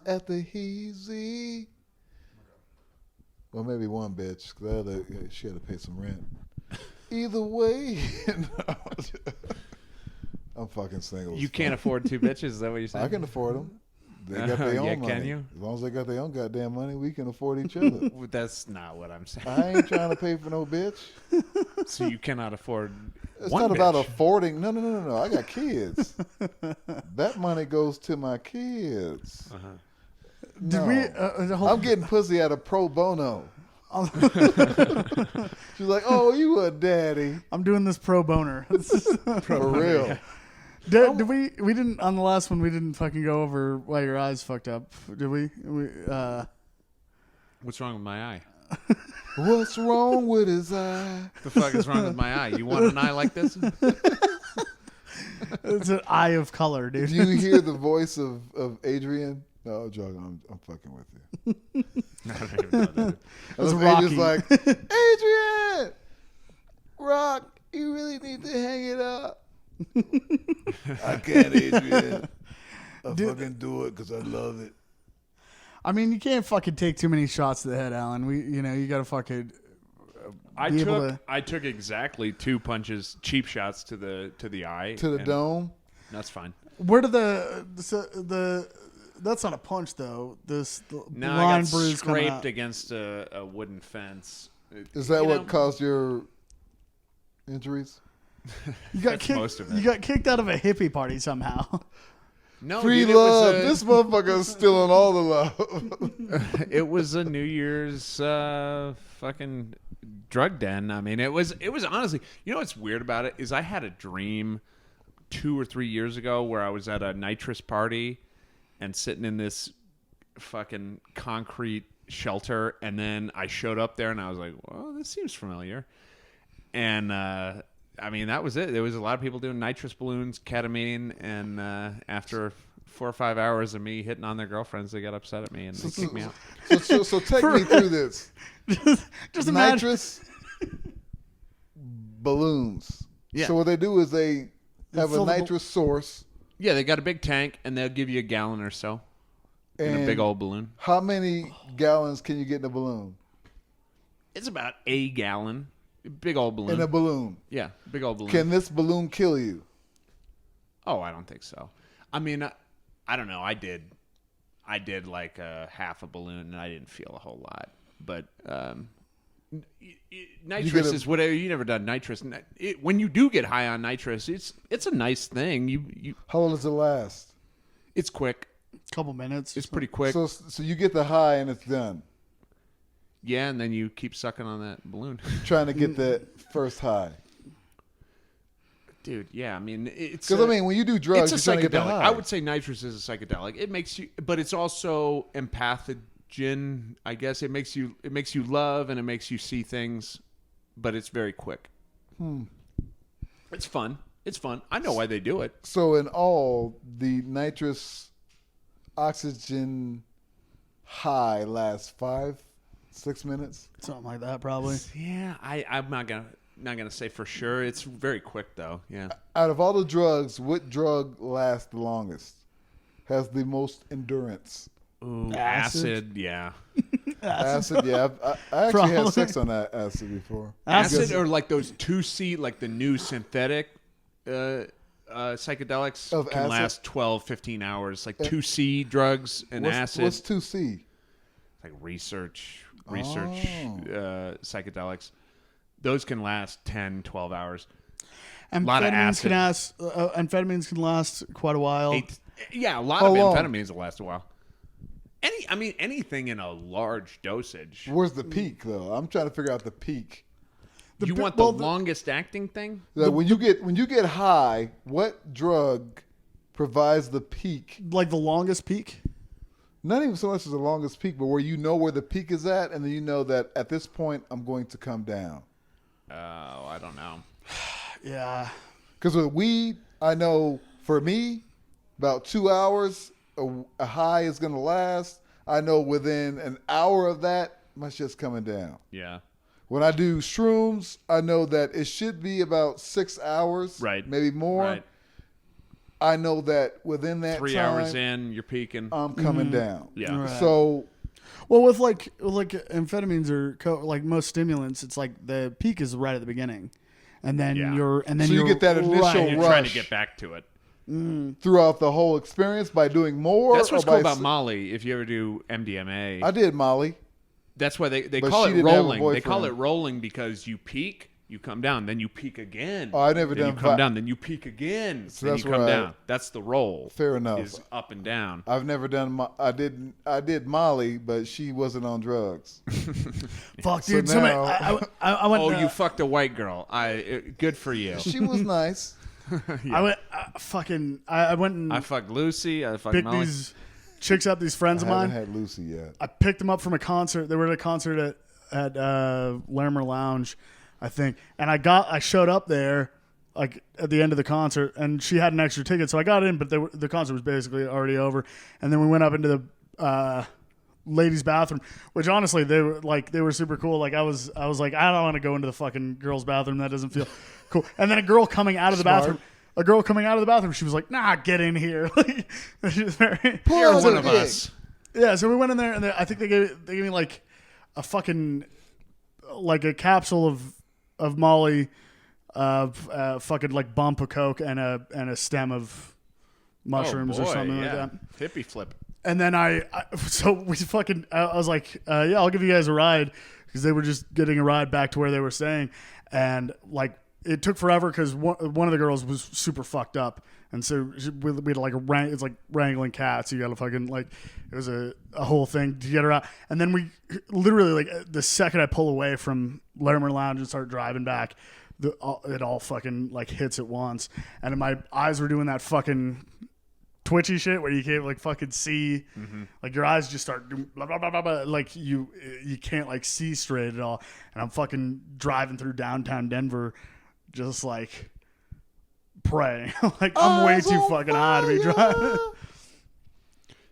at the Heezy. Well, maybe one bitch. The other, she had to pay some rent. Either way, no. I'm fucking single. You can't afford two bitches, is that what you're saying? I can afford them. They got their own money. Can you? As long as they got their own goddamn money, we can afford each other. That's not what I'm saying. I ain't trying to pay for no bitch. So you cannot afford It's one not bitch. about affording. No. I got kids. That money goes to my kids. Uh-huh. No. I'm getting pussy out of pro bono. She's like, oh, you a daddy. I'm doing this pro boner. For real. Did we didn't on the last one we didn't fucking go over why your eyes fucked up, did we? What's wrong with my eye? What's wrong with his eye? The fuck is wrong with my eye? You want an eye like this? It's an eye of color, dude. Did you hear the voice of Adrian? No, joking. I'm fucking with you. I don't even know that. That's Rocky. Adrian's like, Adrian, Rock, you really need to hang it up. I can't, Adrian. I fucking do it because I love it. I mean, you can't fucking take too many shots to the head, Alan. You got to fucking. I took exactly 2 punches, cheap shots to the eye, To the dome. That's fine. Where do the that's not a punch though. The No, line I got bruise scraped against a wooden fence. Is that what caused your injuries? You got That's kicked. most of it. You got kicked out of a hippie party somehow. No, Free dude, love. This motherfucker's stealing all the love. It was a New Year's fucking drug den. I mean, it was honestly. You know what's weird about it is I had a dream 2 or 3 years ago where I was at a nitrous party and sitting in this fucking concrete shelter, and then I showed up there and I was like, well, this seems familiar. And I mean, that was it. There was a lot of people doing nitrous balloons, ketamine, and after 4 or 5 hours of me hitting on their girlfriends, they got upset at me and they kicked me out. So take me through this. Just imagine. Nitrous balloons. Yeah. So what they do is they have a fill the nitrous source. Yeah, they got a big tank, and they'll give you a gallon or so in a And big old balloon. How many gallons can you get in a balloon? It's about a gallon. Big old balloon. In a balloon. Yeah, big old balloon. Can this balloon kill you? Oh, I don't think so. I mean, I don't know. I did like half a balloon, and I didn't feel a whole lot. But nitrous is whatever. You never done nitrous. When you do get high on nitrous, it's a nice thing. You How long does it last? it's quick. Couple minutes. It's pretty quick. So you get the high and it's done. Yeah, and then you keep sucking on that balloon. Trying to get that first high. Dude, yeah, I mean, it's Because, I mean, when you do drugs, it's you're a trying to get the psychedelic. high. I would say nitrous is a psychedelic. It makes you, but it's also empathogen. I guess it makes you love and it makes you see things, but it's very quick. It's fun. It's fun. I know why they do it. So in all, the nitrous oxygen high lasts 5-6 minutes. Something like that, probably. Yeah, I'm not gonna say for sure. It's very quick though. Yeah. Out of all the drugs, what drug lasts the longest? Has the most endurance? Ooh, Acid. acid. Yeah. Acid, yeah. I actually had sex on that acid before. Acid or like those 2C, like the new synthetic psychedelics Of can acid? last 12, 15 hours. Like 2C drugs and acid. What's 2C? Like research Oh. psychedelics. Those can last 10, 12 hours. Amphetamines of acid. Amphetamines can last quite a while. A lot How of long? amphetamines will last a while. Anything in a large dosage. Where's the peak, though? I'm trying to figure out the peak. You want the longest acting thing? Like when you get high, what drug provides the peak? Like the longest peak? Not even so much as the longest peak, but where you know where the peak is at, and then you know that at this point I'm going to come down. Oh, I don't know. Yeah. Because with weed, I know for me, about 2 hours a high is going to last. I know within an hour of that, my shit's coming down. Yeah. When I do shrooms, I know that it should be about 6 hours, Right. maybe more. Right. I know that within that 3 time, hours in, you're peaking. I'm coming down. Yeah. Right. So Well, with like amphetamines or like most stimulants, it's like the peak is right at the beginning, and then Yeah. So you get that initial You're rush. trying to get back to it. throughout the whole experience by doing more. That's what's or cool by about Molly. If you ever do MDMA, I did Molly. that's why they But call she it didn't have a rolling. They call boyfriend. it rolling because you peak, you come down, then you peak again. Oh, I never then done you come vi- down, then you peak again, So then that's you come where I- down. That's the roll. Fair enough. Is up and down. I've never done. I did Molly, but she wasn't on drugs. Fuck, So dude. Somebody, now- I went. Oh, you fucked a white girl. Good for you. She was nice. I went. I went and I fucked Lucy. I fucked picked Molly. these chicks up. These friends I of mine. haven't had Lucy yet. I picked them up from a concert. They were at a concert at Larimer Lounge, I think. And I showed up there like at the end of the concert, and she had an extra ticket, so I got in. But the concert was basically already over. And then we went up into the ladies' bathroom, which honestly they were super cool. Like I was like, I don't want to go into the fucking girls' bathroom. That doesn't feel cool. And then a girl coming out of the bathroom. A girl coming out of the bathroom, she was like, "Nah, get in here." Like, she was very. You're out one the of dick. us. Yeah, so we went in there, and I think they gave me like a fucking like a capsule of Molly, fucking like bump of coke and a stem of mushrooms Oh, boy, or something yeah. like that. Hippie flip. And then I was like, yeah, I'll give you guys a ride because they were just getting a ride back to where they were staying, and like it took forever because one of the girls was super fucked up. And so we had like it's like wrangling cats. You got to fucking like, it was a whole thing to get her out. And then we literally like the second I pull away from Larimer Lounge and start driving back, it all fucking like hits at once. And my eyes were doing that fucking twitchy shit where you can't like fucking see, like your eyes just start doing blah, blah, blah, blah, blah. Like you can't like see straight at all. And I'm fucking driving through downtown Denver, just like praying. Like I'm way too fucking high to be driving.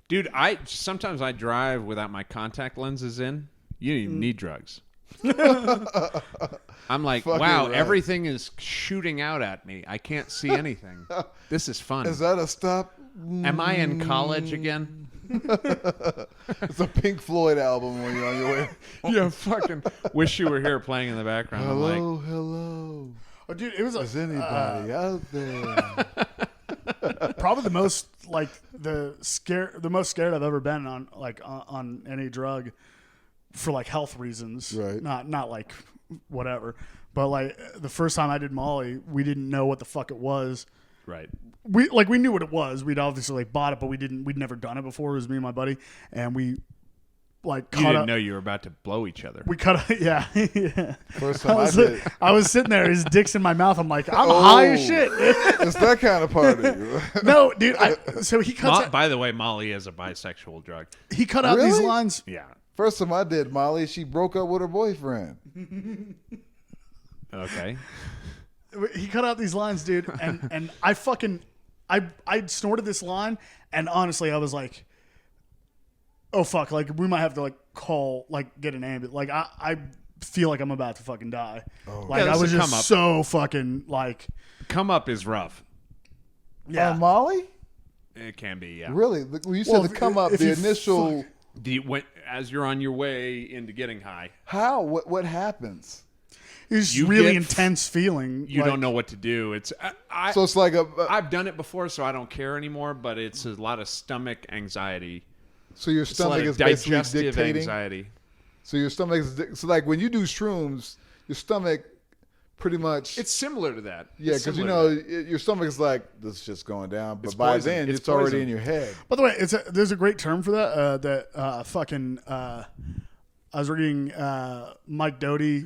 Dude, sometimes I drive without my contact lenses in. You don't even need drugs. I'm like, Fucking wow, right. everything is shooting out at me. I can't see anything. This is fun. Is that a stop? Am I in college again? It's a Pink Floyd album when you're on your way. Yeah, fucking wish you were here playing in the background. I'm like, Hello. Oh, dude, it was Is anybody out there? probably the most like the most scared I've ever been on any drug for like health reasons. Right. Not like whatever. But like the first time I did Molly, we didn't know what the fuck it was. right. We knew what it was. We'd obviously like bought it, but we'd never done it before. It was me and my buddy, and we like You cut didn't up. know you were about to blow each other. We cut up, yeah. Yeah. First time I did. I was sitting there, his dick's in my mouth. I'm like, I'm high as shit. It's that kind of party. No, dude. So he cuts. By the way, Molly is a bisexual drug. He cut out these Really? lines. Yeah. First time I did Molly, she broke up with her boyfriend. Okay. He cut out these lines, dude, and I snorted this line, and honestly, I was like, oh fuck, like we might have to like call, like get an ambulance. Like I feel like I'm about to fucking die. Oh. Like Yeah, I this was is just come up. so fucking like, Come up is rough. yeah. Molly? It can be, yeah. Really? When you said Well, the come up, if the you initial. As you're on your way into getting high, How? What happens? It's You really get- intense feeling. you like, don't know what to do. It's So it's like I've done it before, so I don't care anymore. But it's a lot of stomach anxiety. so your It's a lot stomach of is basically digestive dictating. anxiety. So your stomach is so like when you do shrooms, your stomach pretty much. It's similar to that. yeah, It's because you similar know to that. your stomach is like this is just going down, but It's by poison. then It's it's already poison. in your head. By the way, there's a great term for that. I was reading Mike Doty.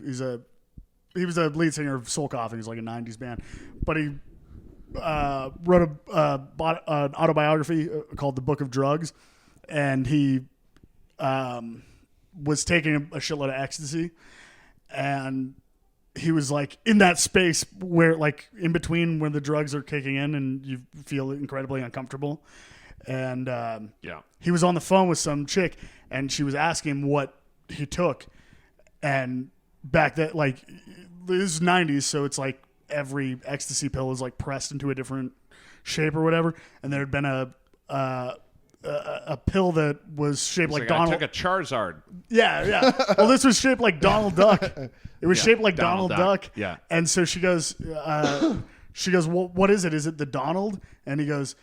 He was a lead singer of Soul Coughing. He's like a '90s band, but he wrote an autobiography called The Book of Drugs, and he was taking a shitload of ecstasy, and he was like in that space where like in between when the drugs are kicking in and you feel incredibly uncomfortable. And Yeah. he was on the phone with some chick and she was asking him what he took. And back then, like, this is 90s, so it's like every ecstasy pill is like pressed into a different shape or whatever, and there had been a pill that was shaped like Donald. I took a Charizard. Yeah. Well, this was shaped like Donald Duck. It was shaped like Donald Duck. Yeah. And so she goes, well, what is it? Is it the Donald? And he goes,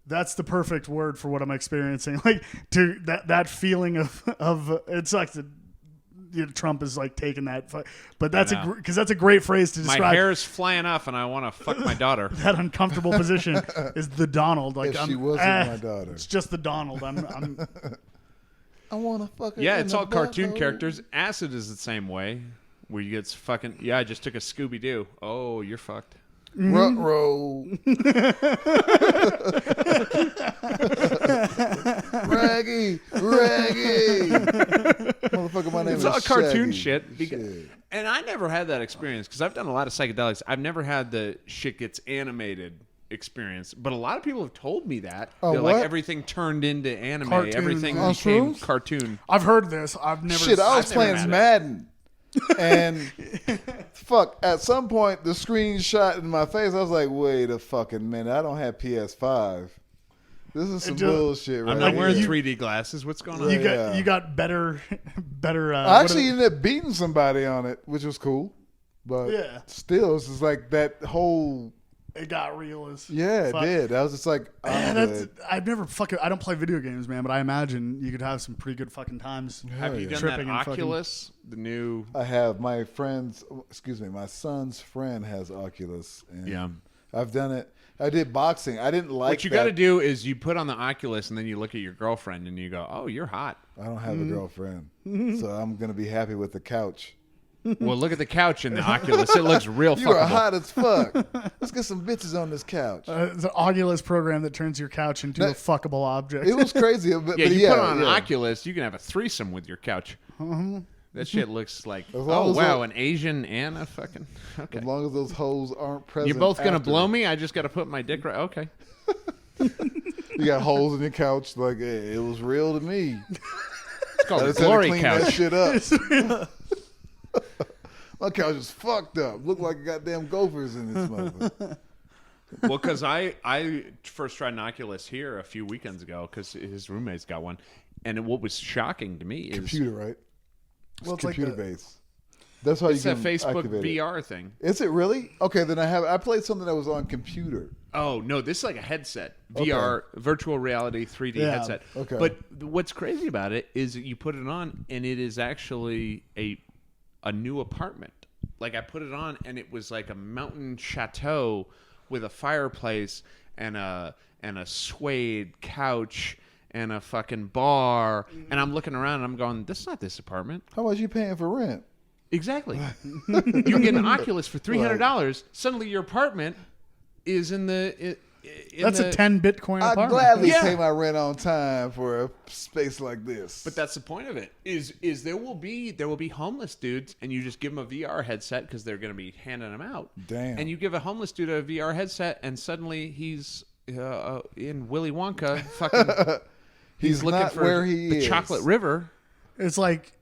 that's the perfect word for what I'm experiencing. Like to that feeling of it sucks that Trump is like taking that, but that's because that's a great phrase to describe. My hair is flying off, and I want to fuck my daughter. That uncomfortable position is the Donald. Like she wasn't my daughter. It's just the Donald. I'm I want to fuck her. Yeah, in it's the all cartoon butthole. characters. Acid is the same way, where you get fucking. Yeah, I just took a Scooby Doo. Oh, you're fucked. Ruh-roh. Raggy. Motherfucker, my name It's is all cartoon Shaggy. shit. And I never had that experience because I've done a lot of psychedelics. I've never had the shit gets animated experience, but a lot of people have told me that. Oh, They're what? like everything turned into anime. Cartoon. Everything On became shrooms? cartoon. I've heard this. I've never. Shit, I was I've never playing had it. Madden. And fuck, at some point the screen shot in my face. I was like, wait a fucking minute. I don't have PS5. This is some bullshit right I'm not here. wearing 3D glasses. What's going on? You got better. I actually ended up beating somebody on it, which was cool. But Yeah. still, it's just like that whole... It got real as Yeah, fuck. it did. I was just like, Man, I'm that's, good. I've never fucking. I don't play video games, man, but I imagine you could have some pretty good fucking times. Have Hell you yeah. done Tripping that and fucking- Oculus? The new. I have my son's friend has Oculus. And Yeah. I've done it. I did boxing. I didn't like What you that. got to do is you put on the Oculus and then you look at your girlfriend and you go, "Oh, you're hot." I don't have a girlfriend. So I'm going to be happy with the couch. Well, look at the couch in the Oculus. It looks real You are fuckable. hot as fuck. Let's get some bitches on this couch. It's an Oculus program that turns your couch into a fuckable object. It was crazy. But, Yeah, but you put on an yeah. Oculus, you can have a threesome with your couch. That shit looks like, long oh as wow, it- an Asian and a fucking. Okay, As long as those hoes aren't present. you're both gonna after. blow me. I just got to put my dick right. Okay, You got holes in your couch. Like, hey, it was real to me. it's called I a just had to glory clean that couch. shit up. My couch is fucked up. Look like goddamn gophers in this motherfucker. Well, because I first tried an Oculus here a few weekends ago because his roommates got one, and what was shocking to me is Computer, right? Well, it's like computer the- based. That's how it's you a can Facebook activate it. VR thing. Is it really? Okay, then I played something that was on computer. Oh no, this is like a headset, VR, virtual reality, 3D Yeah. headset. Okay. But what's crazy about it is that you put it on, and it is actually a new apartment. Like I put it on, and it was like a mountain chateau with a fireplace and a suede couch and a fucking bar. And I'm looking around, and I'm going, "This is not this apartment." How much you paying for rent? Exactly. You can get an Oculus for $300. Suddenly, your apartment is in the. That's a 10 Bitcoin I'd apartment. gladly Yeah. pay my rent on time for a space like this. But that's the point of it. Is there will be homeless dudes, and you just give them a VR headset because they're going to be handing them out. Damn. And you give a homeless dude a VR headset, and suddenly he's in Willy Wonka. Fucking, he's looking not for where he the is. Chocolate River. It's like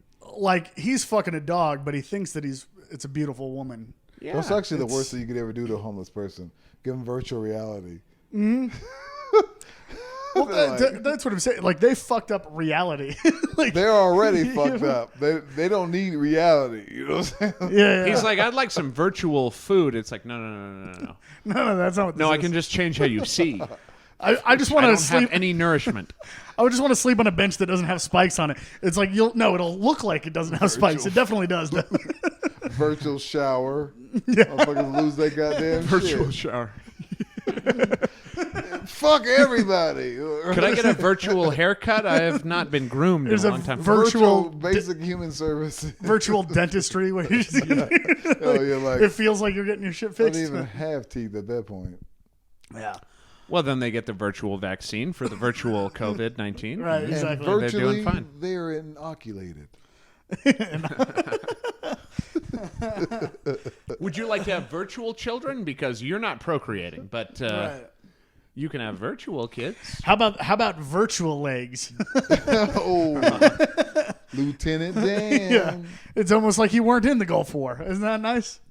he's fucking a dog, but he thinks that it's a beautiful woman. Yeah, That's actually the worst thing you could ever do to a homeless person. Give them virtual reality. Well, that's what I'm saying. Like they fucked up reality. Like They're already fucked up. They don't need reality. You know what I'm saying? yeah. He's like, I'd like some virtual food. It's like, no. no, that's not what this No, I is. can just change how you see. I just I want to don't sleep. have any nourishment. I would just want to sleep on a bench that doesn't have spikes on it. It's like it'll look like it doesn't have spikes. It definitely does. Virtual shower. Motherfuckers lose their goddamn Virtual shit. shower. Fuck everybody. Could I get a virtual haircut? I have not been groomed There's in a a long time. virtual basic human service. virtual dentistry where you just, Oh, you're like, it feels like you're getting your shit I don't fixed. even have teeth at that point. Yeah. Well, then they get the virtual vaccine for the virtual COVID-19. Right. And Exactly. They're virtually, doing fine. they're inoculated. Would you like to have virtual children? Because you're not procreating, but Right. you can have virtual kids. How about virtual legs? Oh, Lieutenant Dan. Yeah. It's almost like you weren't in the Gulf War. Isn't that nice?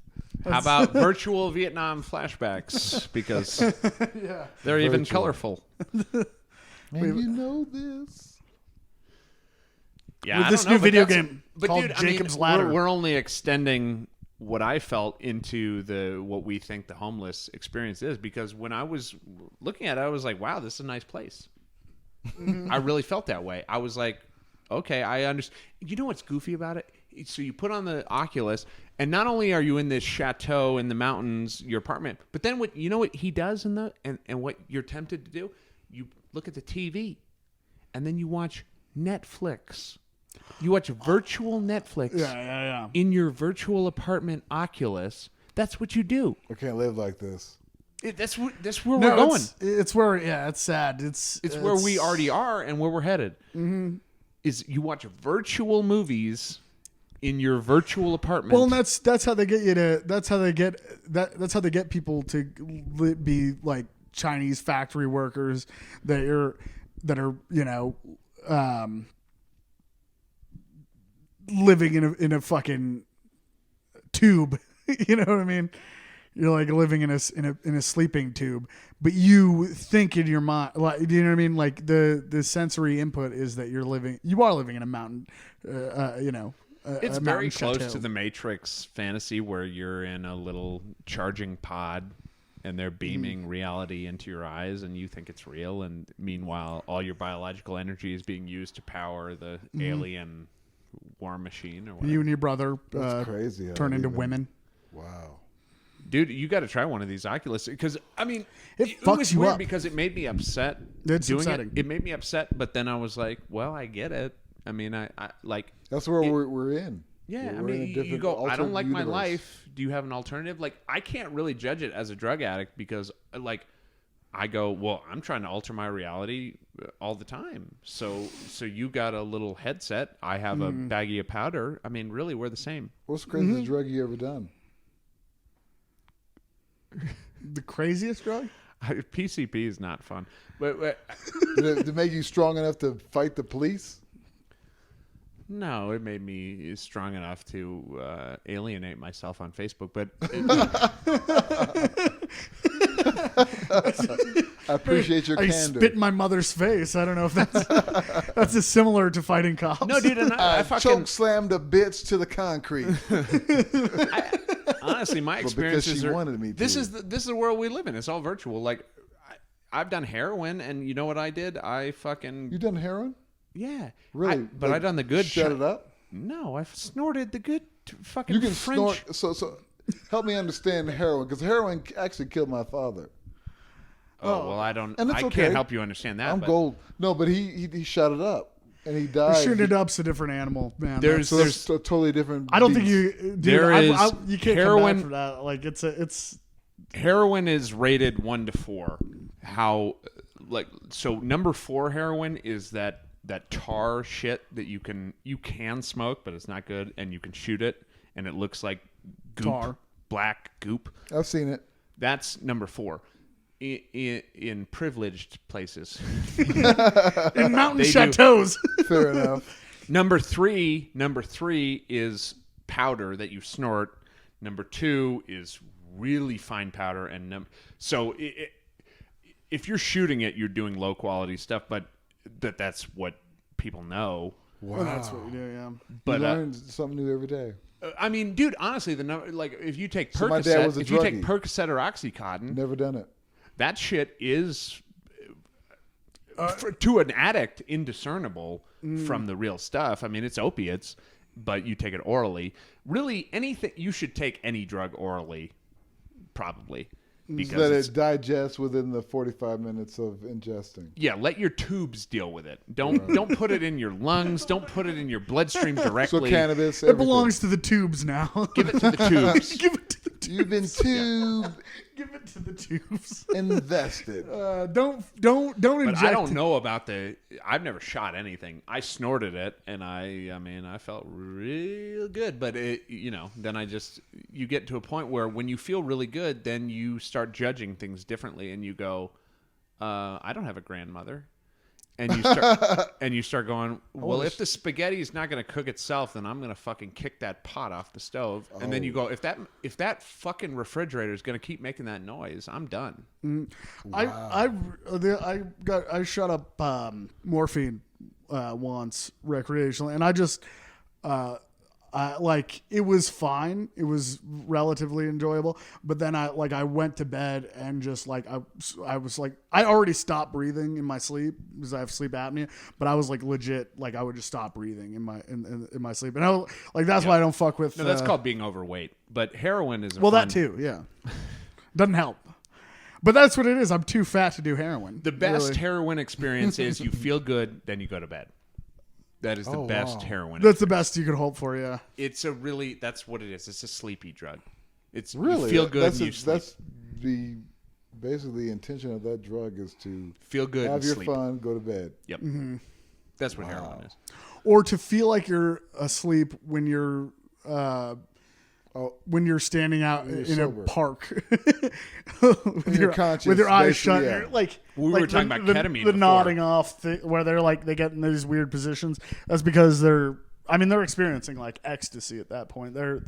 How about virtual Vietnam flashbacks? Because they're even colorful. And you know this. Yeah, With I this don't know, new video that's- game but called dude, Jacob's I mean, Ladder. We're only extending what I felt into what we think the homeless experience is, because when I was looking at it, I was like, wow, this is a nice place. I really felt that way. I was like, okay, I understand. You know what's goofy about it? So you put on the Oculus, and not only are you in this chateau in the mountains, your apartment, but then what he does and what you're tempted to do, you look at the TV, and then you watch Netflix. You watch virtual Netflix in your virtual apartment Oculus. That's what you do. I can't live like this. That's where we're going. It's where, it's sad. It's where we already are and where we're headed. Mm-hmm. Is you watch virtual movies in your virtual apartment. Well, and that's how they get you to. That's how they get people to be like Chinese factory workers that are living in a fucking tube. You know what I mean? You're like living in a sleeping tube, but you think in your mind, like, you know what I mean? Like the sensory input is that you are living in a mountain. It's a very mountain close chateau. to the Matrix fantasy where you're in a little charging pod and they're beaming reality into your eyes and you think it's real, and meanwhile all your biological energy is being used to power the alien war machine or whatever. You and your brother That's crazy. turn into women. Wow. Dude, you got to try one of these Oculus, because I mean, It fucks was you weird up. because it made me upset. It's doing upsetting. it. It made me upset, but then I was like, well, I get it. I mean, I like. That's where we're in. Yeah, I We're in a mean, you different go, I don't alternate like my universe. life. Do you have an alternative? Like, I can't really judge it as a drug addict because, like, I go, well, I'm trying to alter my reality all the time. So you got a little headset. I have a baggie of powder. I mean, really, we're the same. What's the craziest drug you ever done? The craziest drug? PCP is not fun. But To make you strong enough to fight the police? no, it made me strong enough to alienate myself on Facebook. But I appreciate your I candor. Uh, spit in my mother's face. I don't know if that's as similar to fighting cops. no, dude, and I fucking choke slammed a bitch to the concrete. honestly, my because experiences she are. wanted me This to. is the world we live in. It's all virtual. Like, I've done heroin, and you know what I did? I fucking You done heroin? yeah. Really? But I done the good. Shut it up. No, I've snorted the good fucking. You can French. snort. So help me understand heroin, because heroin actually killed my father. Oh well, I don't. And it's I okay. can't help you understand that. I'm but gold. No, but he shut it up and he died. Shooting it up's a different animal, man. There's- So that's a totally different. I don't think beast. you. Dude, There is you can't heroin- come back for that. Like it's. Heroin is rated 1 to 4. How so number 4 heroin is that tar shit that you can smoke, but it's not good, and you can shoot it and it looks like goop, Tar. black goop. I've seen it. That's number 4. In privileged places. In mountain They do. chateaus. Fair enough. Number three is powder that you snort. Number 2 is really fine powder, and so if you're shooting it, you're doing low quality stuff. But that's what people know. Wow. Well, that's what we do. Yeah. But you learn something new every day. I mean, dude, honestly, the number, like, if you take So my dad was Percocet, a if you take druggie. Percocet or OxyContin, Never done it. that shit is to an addict indiscernible from the real stuff. I mean, it's opiates, but you take it orally. Really, anything you should take any drug orally, probably, because Let it's, it digest within the 45 minutes of ingesting. yeah, let your tubes deal with it. Don't put it in your lungs. Don't put it in your bloodstream So directly. cannabis. It everything. belongs to the tubes now. Give it to the tubes. Give it to the tubes. You've been tube Give it to the tubes. invested. Don't But inject. I don't know about I've never shot anything. I snorted it, and I mean, I felt real good. But then you get to a point where when you feel really good, then you start judging things differently, and you go, I don't have a grandmother, and you start going, well, if the spaghetti is not going to cook itself, then I'm going to fucking kick that pot off the stove. And then you go, if that fucking refrigerator is going to keep making that noise, I'm done. Wow. I shot up morphine once recreationally, and I just like it was fine. It was relatively enjoyable, but then I went to bed and just like I was like I already stopped breathing in my sleep because I have sleep apnea, but I was like legit like I would just stop breathing in my sleep, and I was, like that's why I don't fuck with. No, that's called being overweight. But heroin is that too. Yeah, doesn't help. But that's what it is. I'm too fat to do heroin. The best heroin experience is you feel good, then you go to bed. That is the best heroin. That's the best you could hope for, yeah. That's what it is. It's a sleepy drug. It's really you feel good and you sleep. That's basically the intention of that drug is to feel good, have and your sleep. fun, go to bed. Yep. Mm-hmm. That's what heroin is. Or to feel like you're asleep when you're standing out in sober. a park with your eyes shut, yeah. We were talking about ketamine. The nodding off where they get in these weird positions. That's because they're experiencing like ecstasy at that point. They're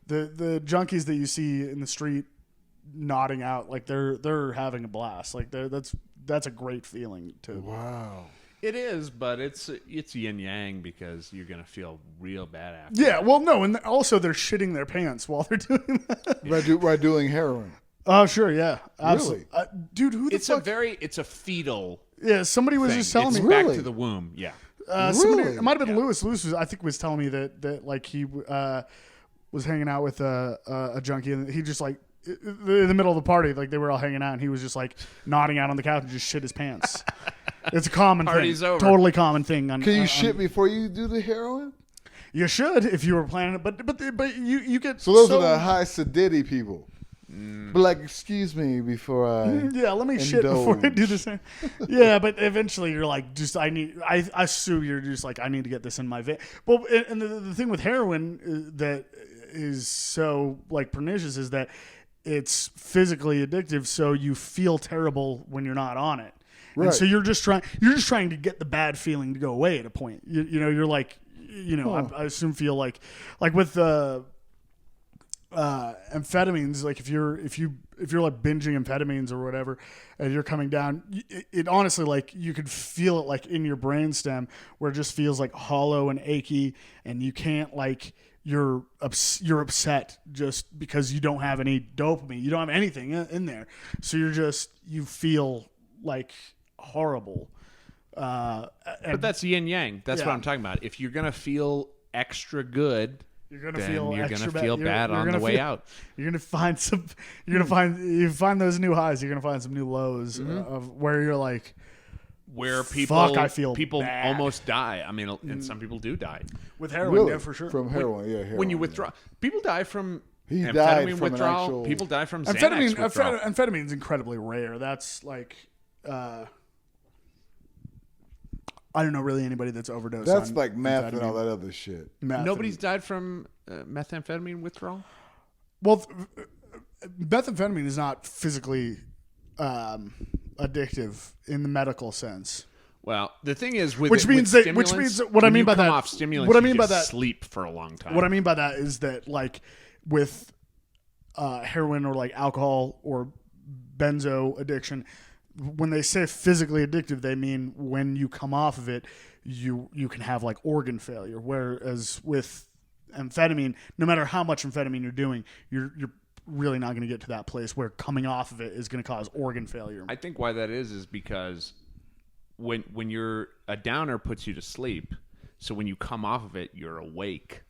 the junkies that you see in the street nodding out like they're having a blast. Like that's a great feeling too. Wow. It is, but it's yin yang because you're gonna feel real bad after. Yeah, well, no, and also they're shitting their pants while they're doing that. By doing heroin. Oh, sure, yeah, absolutely, really? Dude. Who the fuck? It's a fetal. Yeah, somebody was thing. just telling it's me back Really? to the womb. Yeah, it might have been Lewis. Lewis was telling me that like he was hanging out with a junkie, and he just like in the middle of the party, like they were all hanging out, and he was just like nodding out on the couch and just shit his pants. It's a common Party's thing. Over. Totally common thing. Can you shit before you do the heroin? You should if you were planning it, but you get So those are the high sedity people. But like, excuse me before I let me shit before I do this. Yeah, but eventually you're like, I assume you're just like, I need to get this in my vein. Well, and the thing with heroin that is so like pernicious is that it's physically addictive, so you feel terrible when you're not on it. Right. And so you're just trying to get the bad feeling to go away at a point. You're like, I assume feel like with amphetamines, like if you're like binging amphetamines or whatever, and you're coming down, it honestly like you could feel it like in your brainstem where it just feels like hollow and achy, and you can't like you're upset just because you don't have any dopamine, you don't have anything in there, so you feel like horrible. But that's yin yang. That's what I'm talking about. If you're gonna feel extra good, you're gonna feel bad on the way out. You're gonna find you find those new highs. You're gonna find some new lows of where you're like, where I feel bad. Almost die. I mean, and some people do die with heroin. Really? Yeah, for sure. From heroin, heroin. When you withdraw, people die from amphetamine withdrawal. People die from Xanax withdrawal. Amphetamine is incredibly rare. That's like. I don't know really anybody that's overdosed. That's on like meth amphetamine. and all that other shit. Nobody's died from methamphetamine withdrawal? Well, methamphetamine is not physically addictive in the medical sense. Well, the thing is, which means what I mean by that, off stimulants, what I mean by that, sleep for a long time. What I mean by that is that like with heroin or like alcohol or benzo addiction, when they say physically addictive, they mean when you come off of it, you can have like organ failure. Whereas with amphetamine, no matter how much amphetamine you're doing, you're really not going to get to that place where coming off of it is going to cause organ failure. I think why that is because when you're a downer puts you to sleep, so when you come off of it, you're awake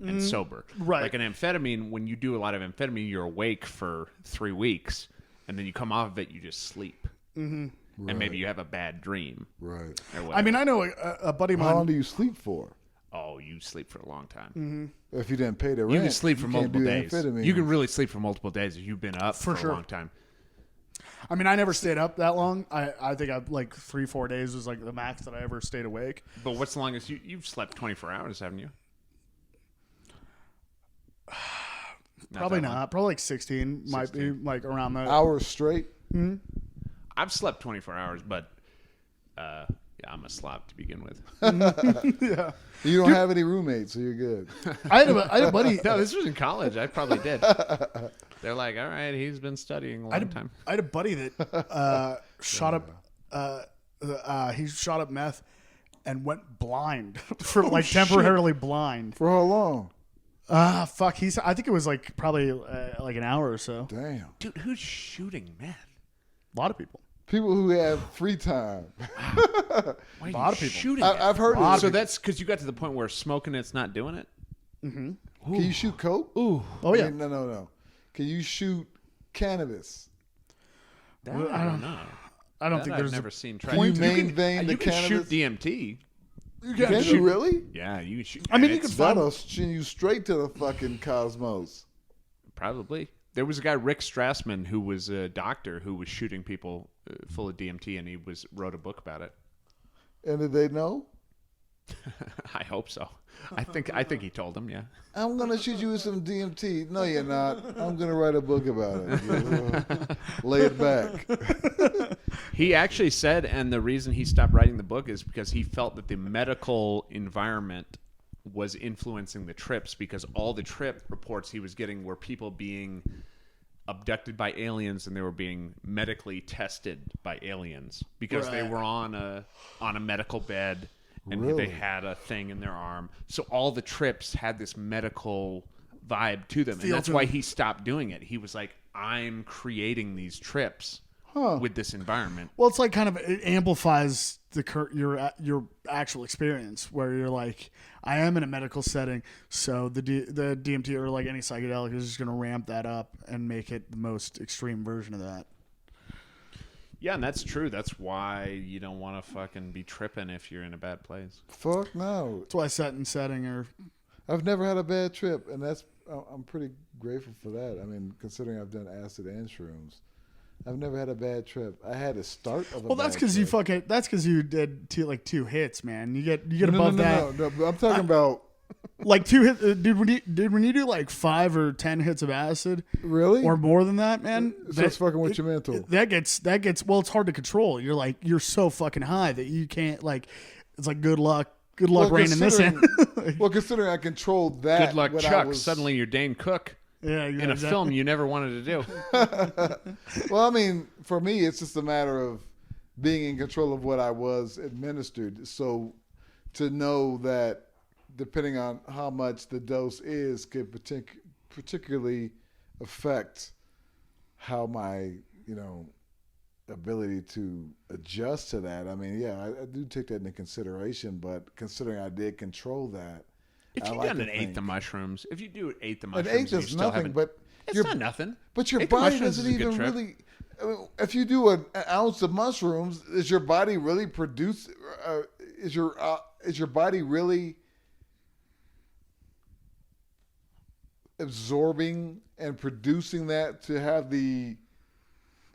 and sober. Right. Like an amphetamine, when you do a lot of amphetamine, you're awake for 3 weeks. And then you come off of it, you just sleep. Mm-hmm. Right. And maybe you have a bad dream. Right. I mean, I know a buddy of mine. How long do you sleep for? Oh, you sleep for a long time. Mm-hmm. If you didn't pay the rent, you can sleep for multiple days. You can really sleep for multiple days if you've been up for sure. a long time. I mean, I never stayed up that long. I think I like 3-4 days was like the max that I ever stayed awake. But what's the longest? You've slept 24 hours, haven't you? Probably not. Probably like 16 might be like around that. Hours straight? Mm-hmm. I've slept 24 hours, but yeah, I'm a slob to begin with. Yeah. You don't have any roommates, so you're good. I had a buddy. No, this was in college. I probably did. They're like, all right, he's been studying a long time. I had a buddy that shot up. He shot up meth and went blind for like temporarily blind. For how long? Fuck. I think it was like probably like an hour or so. Damn. Dude, who's shooting meth? A lot of people. People who have free time. Why A lot of people. shooting I've heard of So that's because you got to the point where smoking it's not doing it? Can you shoot coke? Ooh. Oh yeah. No. Can you shoot cannabis? That, I don't know. I don't That think I've there's never seen. Can you main vein the you can shoot cannabis? DMT. Can you really? Yeah, you can shoot. I mean, you it's- could find. That'll send you straight to the fucking cosmos. Probably. There was a guy, Rick Strassman, who was a doctor who was shooting people full of DMT, and he wrote a book about it. And did they know? I hope so. I think he told them, yeah. I'm gonna shoot you with some DMT. No, you're not. I'm gonna write a book about it. Lay it back. He actually said, and the reason he stopped writing the book is because he felt that the medical environment was influencing the trips, because all the trip reports he was getting were people being abducted by aliens, and they were being medically tested by aliens because they were on a medical bed and Really? they had a thing in their arm. So all the trips had this medical vibe to them, and that's why he stopped doing it. He was like, I'm creating these trips with this environment. Well, it's like kind of it amplifies your actual experience, where you're like, I am in a medical setting, so the DMT or like any psychedelic is just going to ramp that up and make it the most extreme version of that. Yeah, and that's true. That's why you don't want to fucking be tripping if you're in a bad place. Fuck no. That's why set and setting are. I've never had a bad trip, and I'm pretty grateful for that. I mean, considering I've done acid and shrooms, I've never had a bad trip. I had a start of a Well, that's bad because you trip. fucking. That's because you did two hits, man. You get above that. No, I'm talking about Like 2 hits, dude. When you do like 5 or 10 hits of acid, really or more than that, man, So it's fucking with your mental. That gets. Well, it's hard to control. You're so fucking high that you can't like. It's like good luck. Good luck reining this in. Well, considering I controlled that. Good luck, when I Chuck. was- Suddenly you're Dane Cook Yeah, in a film you never wanted to do. Well, I mean, for me, it's just a matter of being in control of what I was administered. So to know that depending on how much the dose is could particularly affect how my, ability to adjust to that. I mean, yeah, I do take that into consideration, but considering I did control that. If I you've like done to an eighth think- of mushrooms, if you do an eighth of An mushrooms, eighth you is still nothing, haven't. but It's not nothing. But your Eighth of body mushrooms doesn't is a good even trip. really. I mean, if you do an ounce of mushrooms, is your body really produce? Is your body really absorbing and producing that to have the?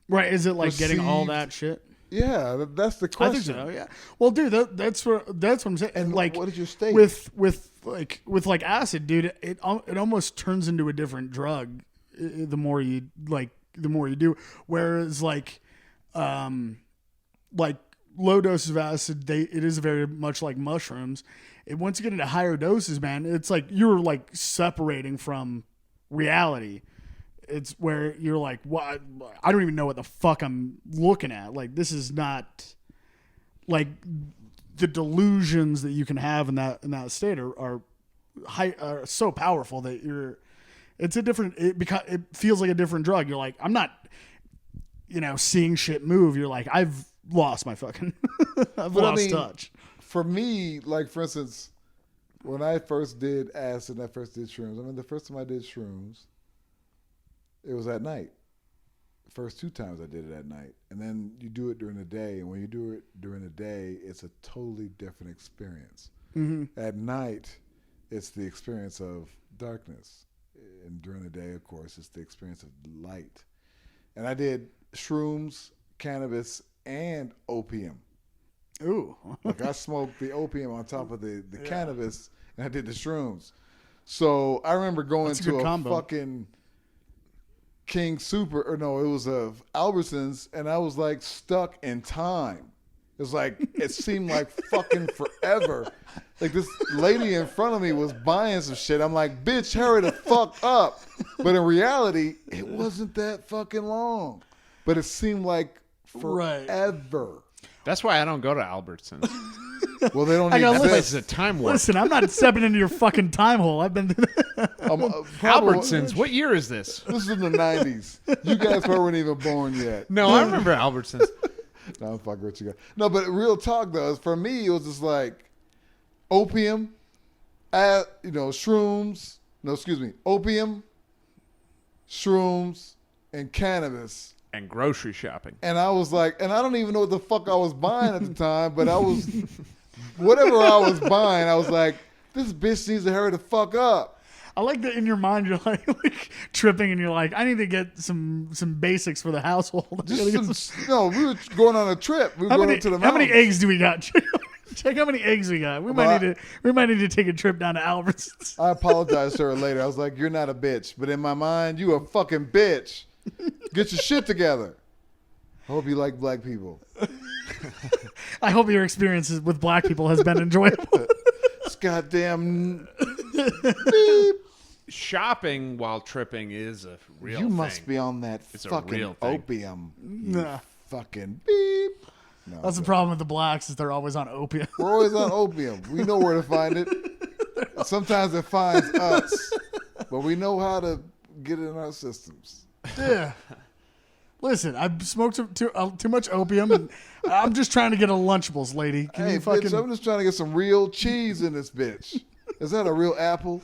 Right? Is it like getting all Perceived- that shit? Yeah, that's the I question. think so. Yeah. Well, dude, that's what I'm saying. And like, what is your state? with like acid, dude? It almost turns into a different drug. The more you do. Whereas like low doses of acid, it is very much like mushrooms. Once you get into higher doses, man, it's like you're like separating from reality. It's where you're like, what? I don't even know what the fuck I'm looking at. Like, this is not like the delusions that you can have in that state are so powerful that it's a different. It feels like a different drug. You're like, I'm not, seeing shit move. You're like, I've lost my fucking, I've But I lost mean, touch. For me, like for instance, when I first did acid and I first did shrooms, I mean, the first time I did shrooms, it was at night. First 2 times I did it at night. And then you do it during the day. And when you do it during the day, it's a totally different experience. Mm-hmm. At night, it's the experience of darkness. And during the day, of course, it's the experience of light. And I did shrooms, cannabis, and opium. Ooh. Like I smoked the opium on top of the cannabis, and I did the shrooms. So I remember going That's a to good a combo. fucking King Super, or no, it was Albertsons, and I was like stuck in time. It's like it seemed like fucking forever. Like this lady in front of me was buying some shit. I'm like, bitch, hurry the fuck up. But in reality, it wasn't that fucking long. But it seemed like forever. That's why I don't go to Albertsons. Well, they don't I need gotta That listen. place is a time warp. Listen, I'm not stepping into your fucking time hole. I've been. Albertsons. What year is this? This is in the 90s. You guys weren't even born yet. No, I remember Albertsons. No, I'm fucking with you guys. No, but real talk though, for me, it was just like opium, shrooms. No, excuse me, opium, shrooms, and cannabis. And grocery shopping. And I was like, and I don't even know what the fuck I was buying at the time, but I was, whatever I was buying, I was like, this bitch needs to hurry the fuck up. I like that in your mind you're like tripping and you're like, I need to get some basics for the household. No, we were going on a trip. We were going to the mountains. How many eggs do we got? Check how many eggs we got. We might need to take a trip down to Albertsons. I apologized to her later. I was like, you're not a bitch. But in my mind, you a fucking bitch. Get your shit together. I hope you like black people. I hope your experiences with black people has been enjoyable. This goddamn Beep. Shopping while tripping is a real thing. You must be on that It's a fucking real thing. opium. Nah. Fucking beep. No, That's the problem with the blacks is they're always on opium. We're always on opium. We know where to find it. Sometimes it finds us. But we know how to get it in our systems. Yeah. Listen, I've smoked too much opium, and I'm just trying to get a Lunchables, lady. Can Hey, you fucking... bitch, I'm just trying to get some real cheese in this bitch. Is that a real apple?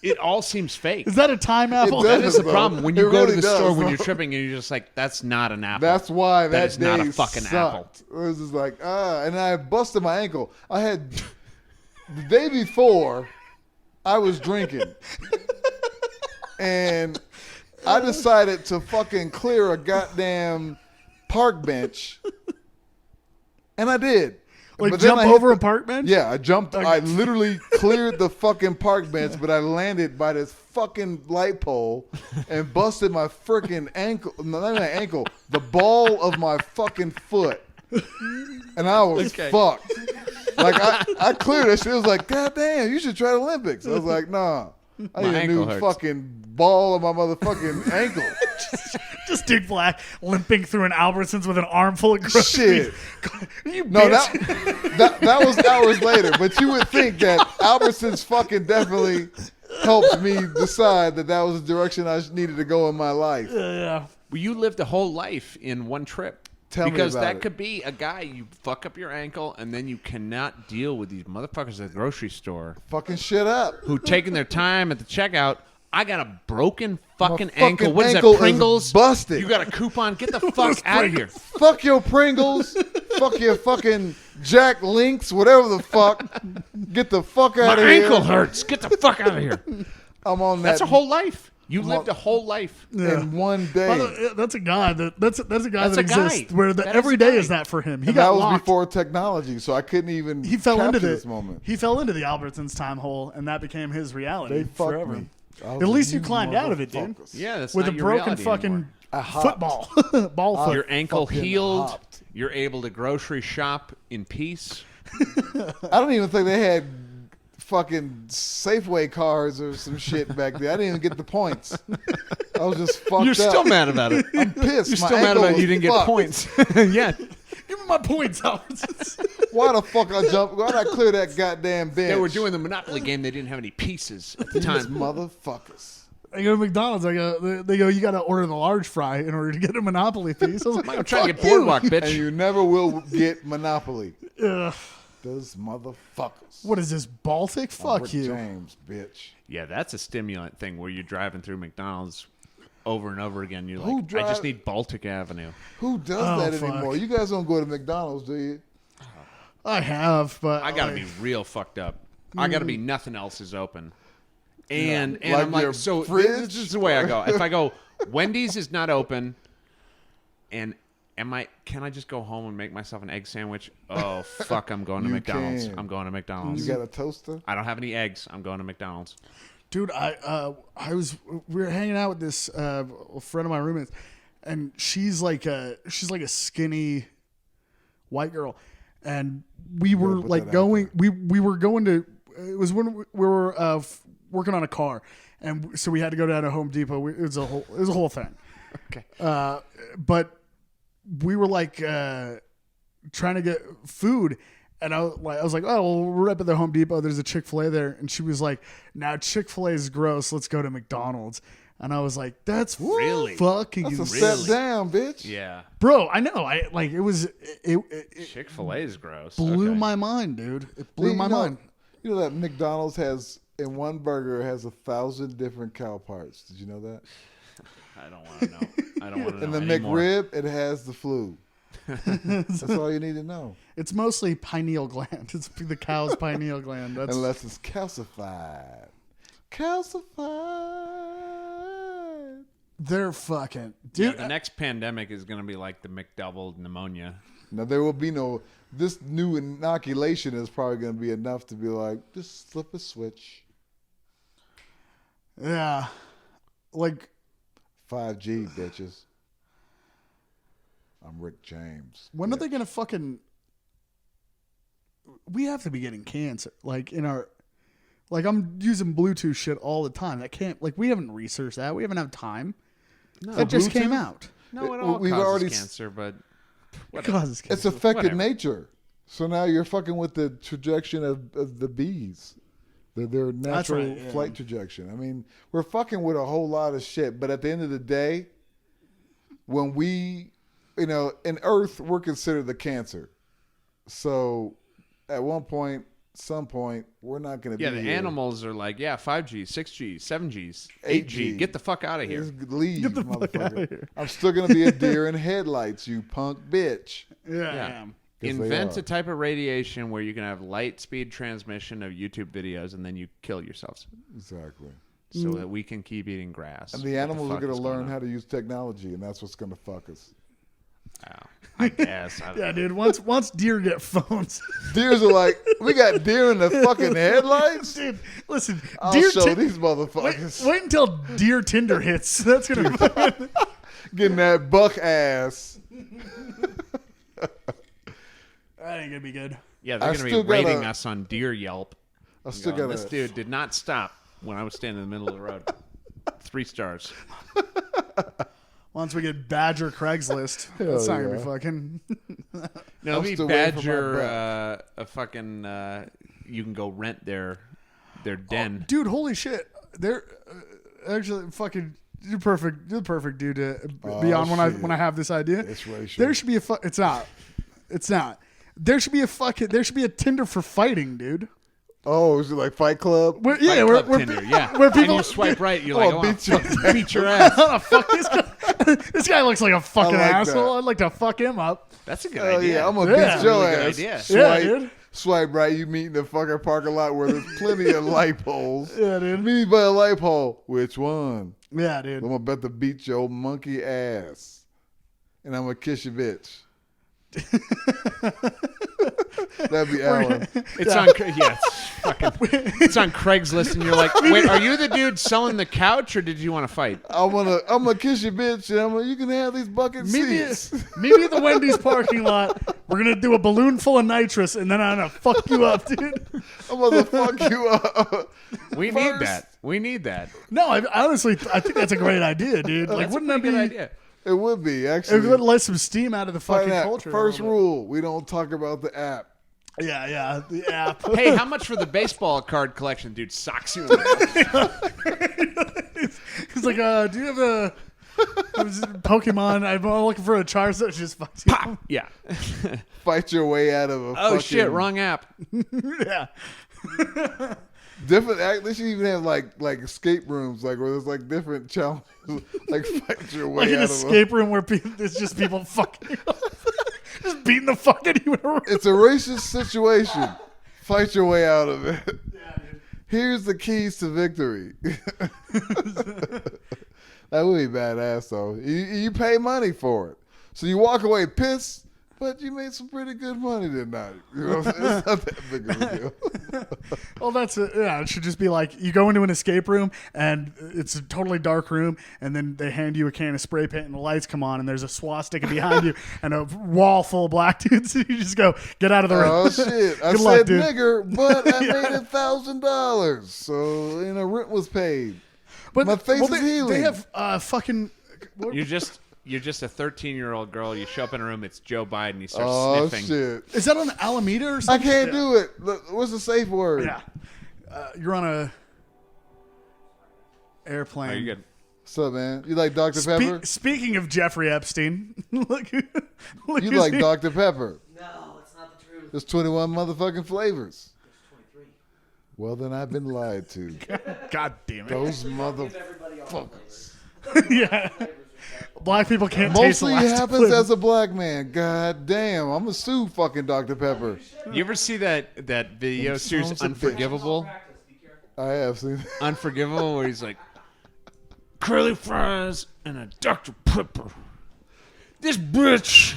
It all seems fake. Is that a time apple? does. That is the bro. problem. When It you go to really the store does, when bro. you're tripping and you're just like, that's not an apple. That's why that is day not a fucking sucked. apple. It was just like, and I busted my ankle. I had, the day before, I was drinking. And I decided to fucking clear a goddamn park bench. And I did. Like But then jump I hit over the- a park bench? Yeah, I jumped. I literally cleared the fucking park bench, but I landed by this fucking light pole and busted my freaking ankle. No, not my ankle. The ball of my fucking foot. And I was fucked. Like, I cleared that shit. It was like, God damn, you should try the Olympics. I was like, nah. I need a ankle new hurts. fucking ball of my motherfucking ankle. Just Dude Black limping through an Albertsons with an armful of groceries. Shit. You No, bitch. that was hours later. But you would think that Albertsons fucking definitely helped me decide that that was the direction I needed to go in my life. Yeah. Well, you lived a whole life in one trip. Tell me because about that it. could be a guy, you fuck up your ankle, and then you cannot deal with these motherfuckers at the grocery store Fucking shit up. who taking their time at the checkout. I got a broken fucking fucking ankle. What is ankle that, is Pringles? busted. You got a coupon? Get the fuck out of here. Fuck your Pringles. Fuck your fucking Jack Links, whatever the fuck. Get the fuck out My of here. ankle hurts. Get the fuck out of here. I'm on that That's a whole life. You lived a whole life. in one day. That's a guy that's a guy That's that a guy. exists where That is every a day guy. is that for him. He And got that was locked. before technology, so I couldn't even He fell capture into this moment. He fell into the Albertsons time hole, and that became his reality They fucked forever. me. I was At least like, you climbed out of it, dude. motherfuckers. Yeah, that's With not a your broken reality fucking anymore. I hopped. football, ball foot. Your ankle fucking healed. hopped. You're able to grocery shop in peace. I don't even think they had fucking Safeway cards or some shit back there. I didn't even get the points. I was just fucked You're up. still mad about it. I'm pissed. You're My still mad ankle about was you didn't get fucked. points. Yeah. Give me my points, Albertsons. Why the fuck I jumped? Why'd I clear that goddamn bench? They were doing the Monopoly game. They didn't have any pieces at the These time. motherfuckers. I go to McDonald's. They go, you got to order the large fry in order to get a Monopoly piece. I was like, I'm trying to fuck get Boardwalk, And bitch. you never will get Monopoly. Ugh. Those motherfuckers. What is this, Baltic? Fuck Albert you. James, bitch. Yeah, that's a stimulant thing where you're driving through McDonald's over and over again. You're Who like, I drive- just need Baltic Avenue. Who does Oh, that fuck. anymore? You guys don't go to McDonald's, do you? I have, but I gotta be real fucked up. I gotta be nothing else is open. And Like I'm your like, so fridge? this is the way I go. If I go, Wendy's is not open, and can I just go home and make myself an egg sandwich? Oh fuck, I'm going to You McDonald's. can. I'm going to McDonald's. You got a toaster? I don't have any eggs. I'm going to McDonald's. Dude, we were hanging out with this friend of my roommates, and she's like a skinny white girl, and we were put like that out going. We were going to. It was when we were working on a car, and so we had to go down to Home Depot. It was a whole thing. Okay. But we were like trying to get food. And I was like, oh, well, we're up at the Home Depot. There's a Chick-fil-A there. And she was like, now Chick-fil-A is gross. Let's go to McDonald's. And I was like, that's Really? fucking That's a insane. step down, bitch. Yeah. Bro, I know. It Chick-fil-A is gross. blew Okay. my mind, dude. It blew my mind. You know that McDonald's has, in one burger, has 1,000 different cow parts. Did you know that? I don't want to know. I don't want to know And the anymore. McRib, it has the flu. That's all you need to know. It's mostly pineal gland. It's the cow's pineal gland. That's Unless it's calcified. Calcified. they're fucking Yeah, dude. the next pandemic is going to be like the McDouble pneumonia. Now, there will be no... This new inoculation is probably going to be enough to be like, just flip a switch. Yeah, like 5G, bitches. I'm Rick James. when are they gonna fucking? We have to be getting cancer. Like in our, like I'm using Bluetooth shit all the time. That can't. Like we haven't researched that. We haven't had time. No, That just came Bluetooth? out. no, it all We've causes already cancer, but It causes cancer. It's affected Whatever. nature. So now you're fucking with the trajectory of the bees. Their natural right, yeah. flight trajectory. I mean, we're fucking with a whole lot of shit. But at the end of the day, when we, in Earth, we're considered the cancer. So at some point, we're not going to yeah, be the here. animals are like, 5G, 6G, 7Gs, 8G. 8G. Get the fuck out of here. Just leave, Get the fuck outta motherfucker. here. I'm still going to be a deer in headlights, you punk bitch. Yeah. Yeah. Yes, they Invent are. a type of radiation where you can have light speed transmission of YouTube videos and then you kill yourselves Exactly. so that we can keep eating grass. And the animals are going to learn how to use technology, and that's what's going to fuck us. I guess. I don't Yeah, know. dude. Once deer get phones, Deers are like, we got deer in the fucking headlights? dude. Listen, I'll deer. show Ti- these motherfuckers. wait until deer Tinder hits. That's gonna. Getting that buck ass. That ain't gonna be good. Yeah, they're I going to still be rating gotta- us on Deer Yelp. I still Going, got this dude did not stop when I was standing in the middle of the road. 3 stars. Once we get Badger Craigslist, that's not gonna be fucking. No, it'll be still waiting for my Badger, a fucking. You can go rent their den. Dude, holy shit! They're actually fucking. You're perfect. You're the perfect dude to be on shit. when I have this idea. It's racial. There should be a. It's not. It's not. There should be a fucking. There should be a Tinder for fighting, dude. Oh, is it like Fight Club? Where, yeah, Fight where, Club where, Tinder, yeah. where people and you swipe right, you're like, Oh, oh, beat your fuck, beat your ass. Oh, fuck this guy. This guy looks like a fucking like asshole. that. I'd like to fuck him up. That's a good Oh, idea. yeah, I'm going Yeah. to beat That's your a really good ass. idea. Swipe, Yeah, dude. swipe right, you meet in the fucking parking lot where there's plenty of light poles. Yeah, dude. Meet me by a light pole. Which one? Yeah, dude. I'm going to bet to beat your old monkey ass. And I'm going to kiss your bitch. That'd be Alan. It's on, it's on Craigslist, and you're like, wait, are you the dude selling the couch, or did you want to fight? I'm gonna kiss your bitch, and you can have these bucket Maybe seats. maybe at the Wendy's parking lot, we're gonna do a balloon full of nitrous, and then I'm gonna fuck you up, dude. I'm gonna fuck you up. We First- need that. We need that. No, I honestly think that's a great idea, dude. Like, That's wouldn't a that be? good idea? It would be It actually. would let some steam out of the Find fucking out. culture. a First little rule: we don't talk about the app. bit. Yeah, the app. Hey, how much for the baseball card collection, dude? Socks you. He's like, do you have a Pokemon? I'm looking for a Charizard. Just fucks you. Pop. Yeah. Fight your way out of a. Oh fucking shit! Wrong app. Yeah. Different act. They should even have like escape rooms, like where there's like different challenges, like fight your way Like an out of. escape room where it's just people fucking, just beating the fuck out of you. It's a racist situation. Fight your way out of it. Yeah, dude. Here's the keys to victory. That would be badass, though. You pay money for it, so you walk away pissed. But you made some pretty good money tonight. You know what I'm saying? It's not that big of a deal. Well, that's it. Yeah, it should just be like you go into an escape room and it's a totally dark room, and then they hand you a can of spray paint and the lights come on, and there's a swastika behind you and a wall full of black dudes. And you just go, get out of the room. Oh shit! I Good said luck, dude. nigger, but I made $1,000, so rent was paid. But My face is they, healing. They have fucking. You're just a 13-year-old girl. You show up in a room. It's Joe Biden. You start Oh sniffing. shit! Is that on Alameda or I something? can't do it. Look, what's the safe word? Yeah, you're on a airplane. Are you good? What's up, man? You like Dr. Pepper? Speaking of Jeffrey Epstein, look You who's like here. Dr. Pepper? No, it's not the truth. There's 21 motherfucking flavors. There's 23. Well, then I've been lied to. God damn it! Those Give motherfuckers. everybody all the flavors. Yeah, black people can't taste the Mostly last happens flavor. as a black man. God damn, I'm gonna sue fucking Dr. Pepper. You ever see that video Them series sons of Unforgivable? Practice, be careful. I have seen that. Unforgivable, where he's like, curly fries and a Dr. Pepper. This bitch.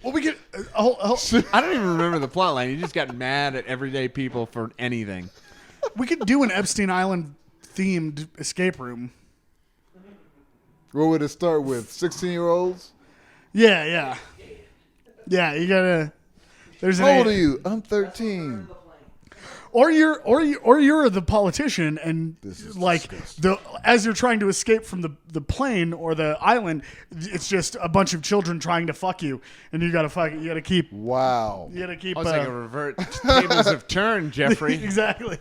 Well, we get. I don't even remember the plot line. He just got mad at everyday people for anything. We could do an Epstein Island themed escape room. What would it start with? 16-year-olds? Yeah. You gotta. There's an How old are you? I'm 13. Or you're the politician, and This is like as you're trying to escape from the plane or the island, it's just a bunch of children trying to fuck you, and you gotta keep. Wow. You gotta keep. Oh, it's like a revert. Tables have turned, Jeffrey. exactly.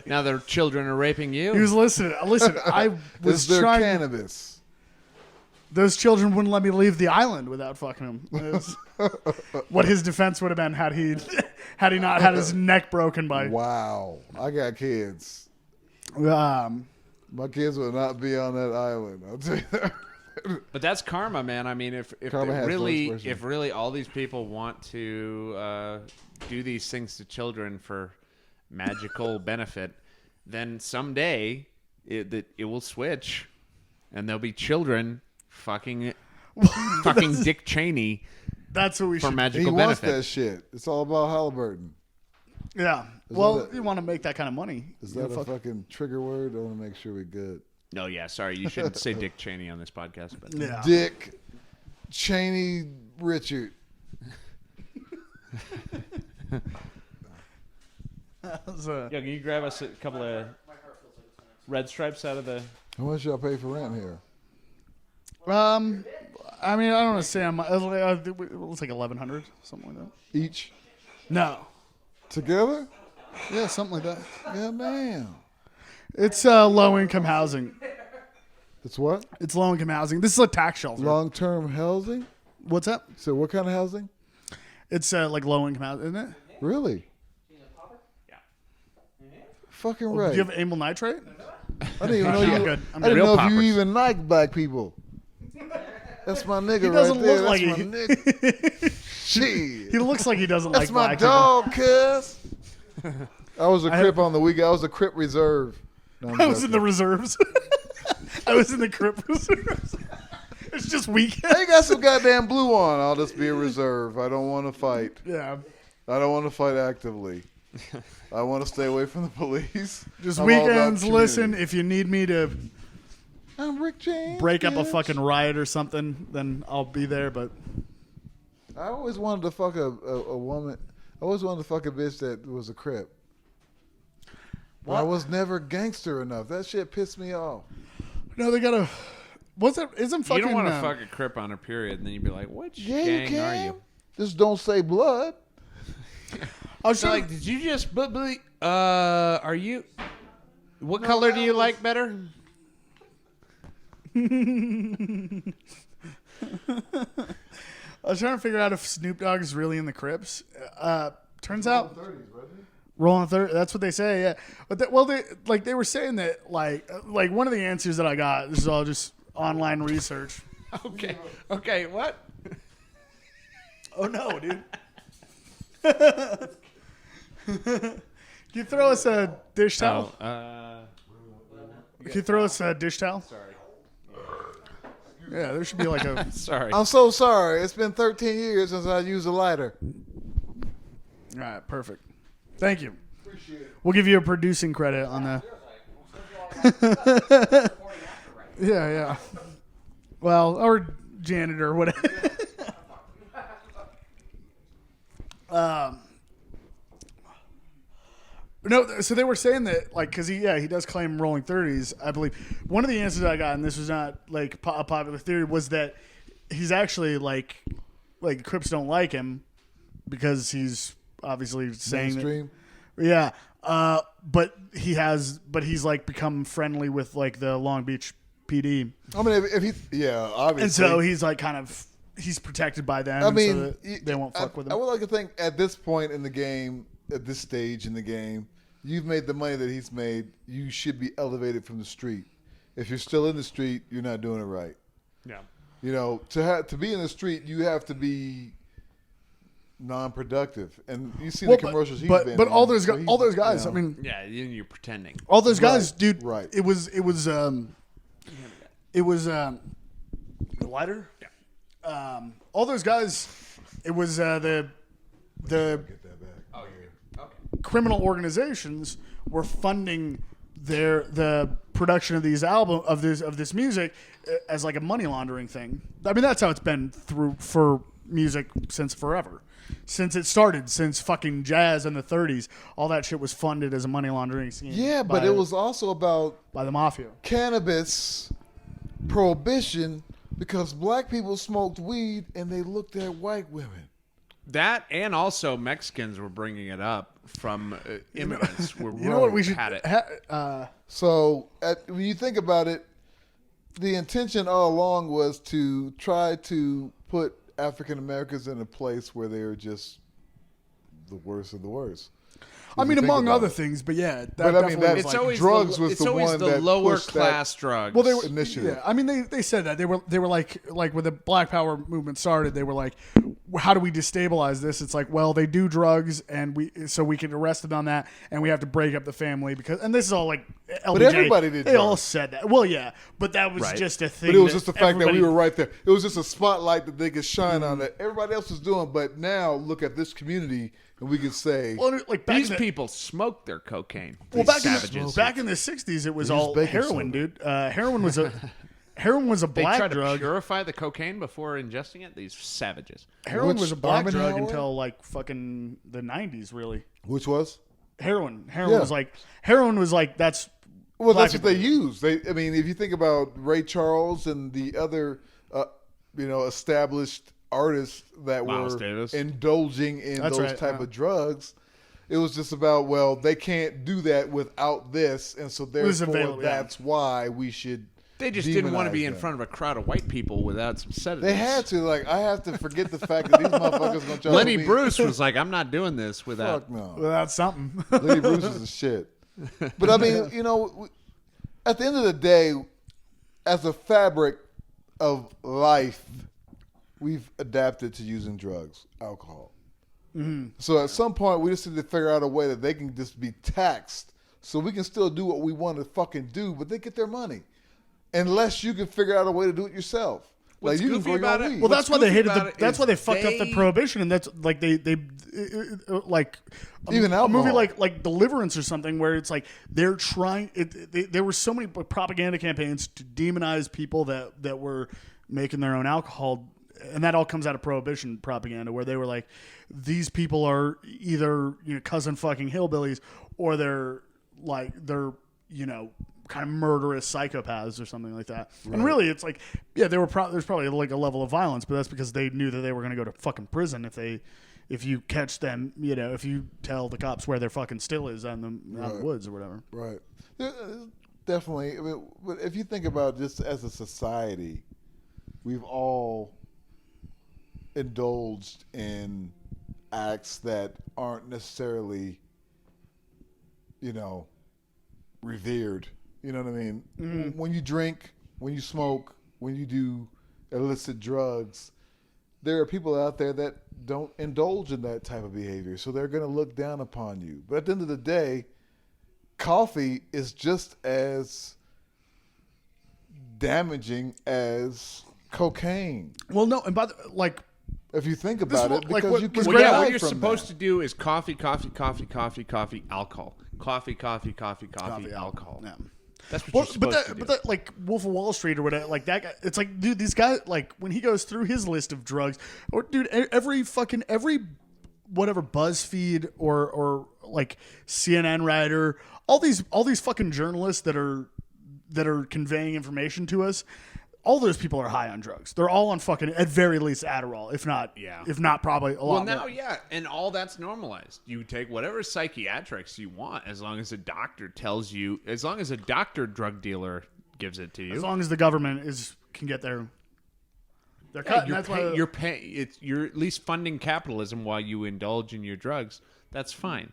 Now their children are raping you. He was listening. Listen, I This was is their trying. cannabis. Those children wouldn't let me leave the island without fucking him. It's what his defense would have been had he not had his neck broken by. Wow. I got kids. My kids will not be on that island. I'll tell you that. But that's karma, man. I mean, if Karma they has no really expression. if really all these people want to do these things to children for magical benefit, then someday it will switch, and there'll be children fucking Dick Cheney That's what we for should. magical He wants benefit. that shit. It's all about Halliburton. Yeah. Well, that- you want to make that kind of money. Is You that know, a fucking trigger word? I want to make sure we're good. No, yeah, sorry, you shouldn't say Dick Cheney on this podcast. But Yeah. Dick Cheney Richard. Yo, can you grab us a couple of red stripes out of the? How much y'all pay for rent here? I mean, I don't want to say I'm. It was like 1,100, something like that. Each No. together? Yeah, something like that. Yeah, damn. It's low income housing. It's what? It's low income housing. This is a tax shelter. Long-term housing? What's that? So what kind of housing? It's like low income housing, isn't it? Really? Yeah. Fucking Do right. you have amyl nitrate? I didn't even know I'm you. good. I didn't Real know if poppers. you even like black people. That's my nigga He doesn't right there. look like That's he- my nigga. Shit. He looks like he doesn't That's like my black dog, cuz. I was a I- Crip on the weekend. I was a Crip reserve. No, I'm people. I was in the joking. reserves. I was in the Crip reserves. It's just weekend. They got some goddamn blue on. I'll just be a reserve. I don't want to fight. Yeah. I don't want to fight actively. I want to stay away from the police. Just I'm all about weekends. Listen, community. if you need me to I'm Rick James. break up a bitch. fucking riot or something, then I'll be there. But I always wanted to fuck a woman. I always wanted to fuck a bitch that was a Crip. But I was never gangster enough. That shit pissed me off. no, they gotta. What's that? Isn't fucking? You don't want to fuck a Crip on a period, and then you'd be like, "Which Yeah, you gang can. are you?" Just don't say blood. I was So, trying like, did you just? Are you? What color do you like better? I was trying to figure out if Snoop Dogg is really in the Crips. Turns out, rolling 30. That's what they say. Yeah, but they were saying that like one of the answers that I got. This is all just online research. Okay. Okay. What? Oh no, dude. Can you throw us a dish towel? Oh, Can you throw us a dish towel? sorry. Yeah, there should be like a. Sorry. I'm so sorry. It's been 13 years since I used a lighter. All right, perfect. Thank you. Appreciate it. We'll give you a producing credit on the. Yeah. Well, or janitor, or whatever. No, so they were saying that, like, because he does claim rolling 30s, I believe. One of the answers I got, and this was not, like, a popular theory, was that he's actually, like Crips don't like him because he's obviously saying Mainstream. that. Yeah. But he's, like, become friendly with, like, the Long Beach PD. I mean, if he, obviously. And so he's, like, kind of, he's protected by them. I mean, so that they won't fuck with him. I would like to think at this point in the game, at this stage in the game, you've made the money that he's made. You should be elevated from the street. If you're still in the street, you're not doing it right. Yeah. You know, to be in the street, you have to be non-productive. And you see the commercials he's been in. But all those so guys, you know, I mean, Yeah, you're pretending. all those guys, Right, dude. right. It was the lighter. Yeah. All those guys. It was the get that back. Oh, you're okay. criminal organizations were funding the production of these of this music as like a money laundering thing. I mean, that's how it's been for music since forever. Since it started, since fucking jazz in the 30s, all that shit was funded as a money laundering scheme. Yeah, but it was also about by the mafia. cannabis prohibition because black people smoked weed and they looked at white women. That and also Mexicans were bringing it up from immigrants. You know what we should had it. So when you think about it, the intention all along was to try to put African Americans in a place where they are just the worst of the worst. I mean, you think among about other it. things, but yeah, that But I mean, definitely that's was It's like, always drugs the, was it's the always one the that lower pushed that- class drugs. well, they were initiative. Yeah, I mean, they said that they were like when the Black Power movement started, they were like, how do we destabilize this? It's like, well, they do drugs, and we can arrest them on that, and we have to break up the family because, and this is all like LBJ. But everybody did They all drugs. said that. Well, yeah, but that was Right. just a thing. But it was just the fact that we everybody- were right there. It was just a spotlight that they could shine on that everybody else was doing. But now look at this community, and we could say, Well, like back These in the, people smoked their cocaine. well, These back savages. back in the 60s, it was They used all baking heroin, soda. dude. Heroin was a they black try drug. to purify the cocaine before ingesting it. These savages. Heroin Which was a black Armin drug Howard? until like fucking the 90s, really. which was? Heroin Yeah. was like that's Well, black that's what they people. use. I mean, if you think about Ray Charles and the other, established artists that Miles were Davis. indulging in That's those right, type yeah. of drugs, it was just about, well, they can't do that without this, and so was therefore available, yeah. that's why we should. They just didn't want to be demonize in them. front of a crowd of white people without some sedatives. They had to. Like, I have to forget the fact that these motherfuckers gonna try Lenny to be, Bruce was like, "I'm not doing this without." Fuck no. Well, that's something. Lenny Bruce is a shit. But I mean, at the end of the day, as a fabric of life, we've adapted to using drugs, alcohol. Mm-hmm. So at some point, we just need to figure out a way that they can just be taxed so we can still do what we want to fucking do, but they get their money. Unless you can figure out a way to do it yourself. What's like you can goofy grow your about own it- weed. Well, What's that's why they goofy hated about it that's is why they fucked up the they- prohibition, and that's like they like Even a movie alcohol. like Deliverance or something where it's like they're trying. There were so many propaganda campaigns to demonize people that were making their own alcohol, and that all comes out of prohibition propaganda, where they were like, these people are either cousin fucking hillbillies or they're kind of murderous psychopaths or something like that. Right. And really, it's like, yeah, there's probably like a level of violence, but that's because they knew that they were going to go to fucking prison if you catch them, if you tell the cops where their fucking still is out in the woods or whatever. Right. Definitely. I mean, but if you think about just as a society, we've all indulged in acts that aren't necessarily, revered. You know what I mean? Mm-hmm. When you drink, when you smoke, when you do illicit drugs, there are people out there that don't indulge in that type of behavior. So they're going to look down upon you. But at the end of the day, coffee is just as damaging as cocaine. Well, no, and by the If you think about This it, is what- because what you was can great- Well, yeah, die what you're from supposed that. to do is coffee, alcohol. Coffee, alcohol. Yeah. That's what Well, you're supposed to do. but that like Wolf of Wall Street or whatever, like that guy. It's like, dude, these guys, like when he goes through his list of drugs, or dude, every whatever BuzzFeed or like CNN writer, all these fucking journalists that are conveying information to us. All those people are high on drugs. They're all on fucking, at very least, Adderall, if not probably a lot. Well, now, more. yeah, and all that's normalized. You take whatever psychiatrics you want, as long as a doctor tells you, as long as a doctor drug dealer gives it to you. As long as the government can get their cut. You're at least funding capitalism while you indulge in your drugs. That's fine.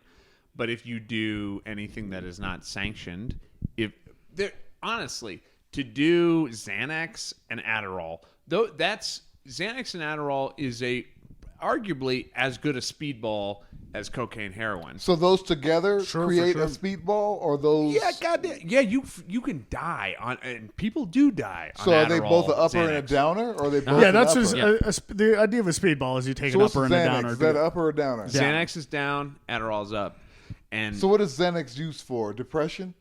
But if you do anything that is not sanctioned, honestly, to do Xanax and Adderall, though Xanax and Adderall is arguably as good a speedball as cocaine, heroin. So those together create sure. a speedball, or those? Yeah, goddamn. Yeah, you can die on, and people do die on So are they Adderall, both an upper Xanax. and a downer, or are they both? Yeah, an that's upper? just the idea of a speedball is you take So an what's upper and Xanax? a downer. Is that upper or downer? Xanax is down, Adderall's up, and So what is Xanax used for? Depression?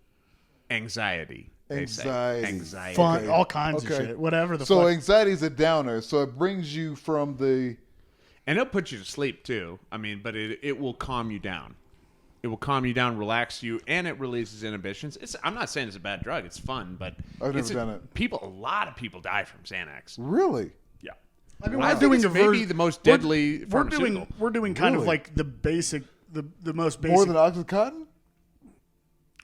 anxiety. they say. Anxiety. Anxiety. Fun, Okay. all kinds Okay. of shit, whatever the So fuck. anxiety is a downer. So it brings you from the. And it'll put you to sleep too. I mean, but it will calm you down. It will calm you down, relax you, and it releases inhibitions. I'm not saying it's a bad drug. It's fun, but I've never done it. A lot of people die from Xanax. Really? Yeah. I mean, I we're think doing it's a maybe the most deadly pharmaceutical. We're doing kind of Really? like the basic, the most basic. More than OxyContin?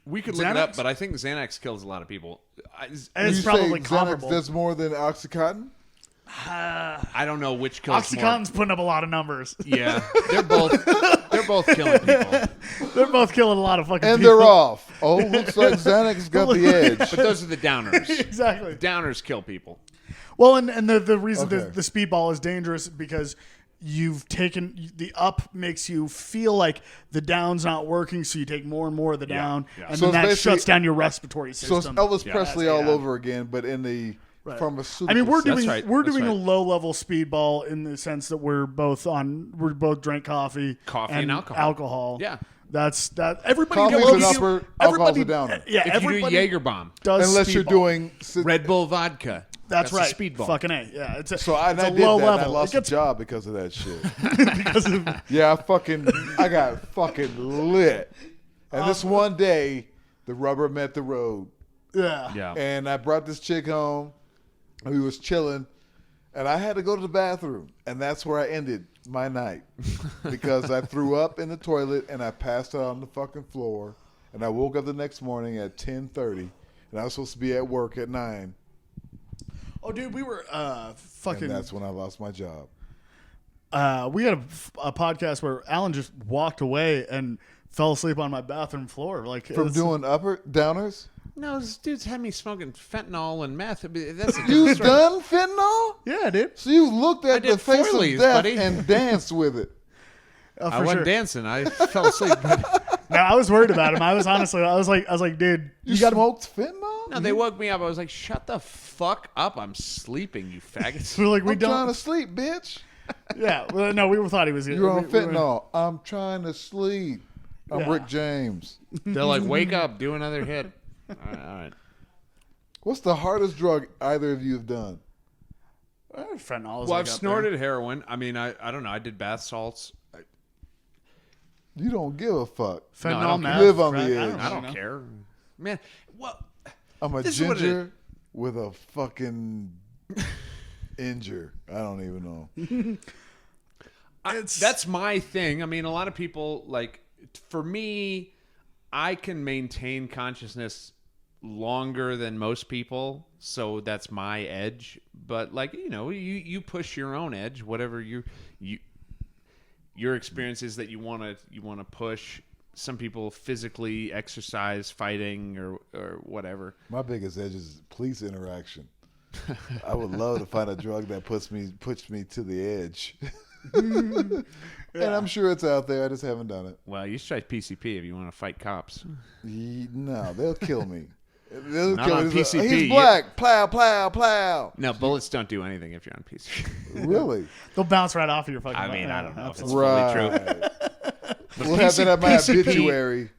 We could look it Xanax? up, but I think Xanax kills a lot of people. and it's You probably say comparable. Xanax does more than OxyContin? I don't know which kills more. OxyContin's putting up a lot of numbers. Yeah, they're both killing people. They're both killing a lot of fucking And people. they're off. Oh, looks like Xanax got the edge. But those are the downers. Exactly. Downers kill people. Well, and the reason Okay. the speedball is dangerous because you've taken the up makes you feel like the down's not working, so you take more and more of the down, yeah. and So then it's that basically- shuts down your respiratory So it's system. Elvis Presley Yeah. all over again, but in the pharmaceutical. I mean, we're sense. doing right. we're That's doing a right. low level speedball in the sense that we're both drank coffee, And alcohol. Alcohol. Yeah. That's that. Everybody Coffee's loves an upper, alcohol's everybody a downer. Yeah, If you do a everybody Jaeger bomb, does Unless you're speedball. doing. Red Bull vodka. That's right. A speedball. Fucking A. Yeah. It's a, So I it's a did low that. level. And I lost It gets a job because of that shit. because of Yeah, I got fucking lit. And this one day, the rubber met the road. yeah. Yeah. And I brought this chick home. And we was chilling. And I had to go to the bathroom. And that's where I ended my night. Because I threw up in the toilet and I passed out on the fucking floor. And I woke up the next morning at 10:30. And I was supposed to be at work at 9. Oh, dude, we were And fucking. that's when I lost my job. We had a podcast where Alan just walked away and fell asleep on my bathroom floor. Like From it's- doing upper downers? No, this dude's had me smoking fentanyl and meth. I mean, that's a You different story. done fentanyl? Yeah, dude. So you looked I at did the face foilies, of death buddy. and danced with it. Oh, I for wasn't sure. dancing. I fell asleep. But No, I was worried about him. I was like, dude, You, got to. smoked fentanyl? no, they woke me up. I was like, "Shut the fuck up! I'm sleeping, you faggots." We're like, we I'm trying don't. to sleep, bitch. Yeah, well, no, we thought he was. You're on we- fentanyl. I'm trying to sleep. I'm Yeah. Rick James. They're like, "Wake up, do another hit." All right. What's the hardest drug either of you have done? Fentanyl is Well, like I've up snorted heroin. I mean, I don't know. I did bath salts. You don't give a fuck. there. No, I Fentanyl, don't meth, live on the crack, edge. I know. don't care, man. Well, I'm a This is what it ginger with a fucking injure. I don't even know. that's my thing. I mean, a lot of people like. For me, I can maintain consciousness longer than most people, so that's my edge. But like, you push your own edge, whatever your experience is that you want to push. Some people physically exercise, fighting, or whatever. My biggest edge is police interaction. I would love to find a drug that puts me to the edge. And I'm sure it's out there. I just haven't done it. Well, you should try PCP if you want to fight cops. No, they'll kill me. They'll Not kill on him. He's PCP. He's black. Plow, plow, plow. No, bullets don't do anything if you're on PCP. Really? They'll bounce right off of your fucking. I mean, I don't know if it's absolutely. fully true. We'll have that at my PCP obituary.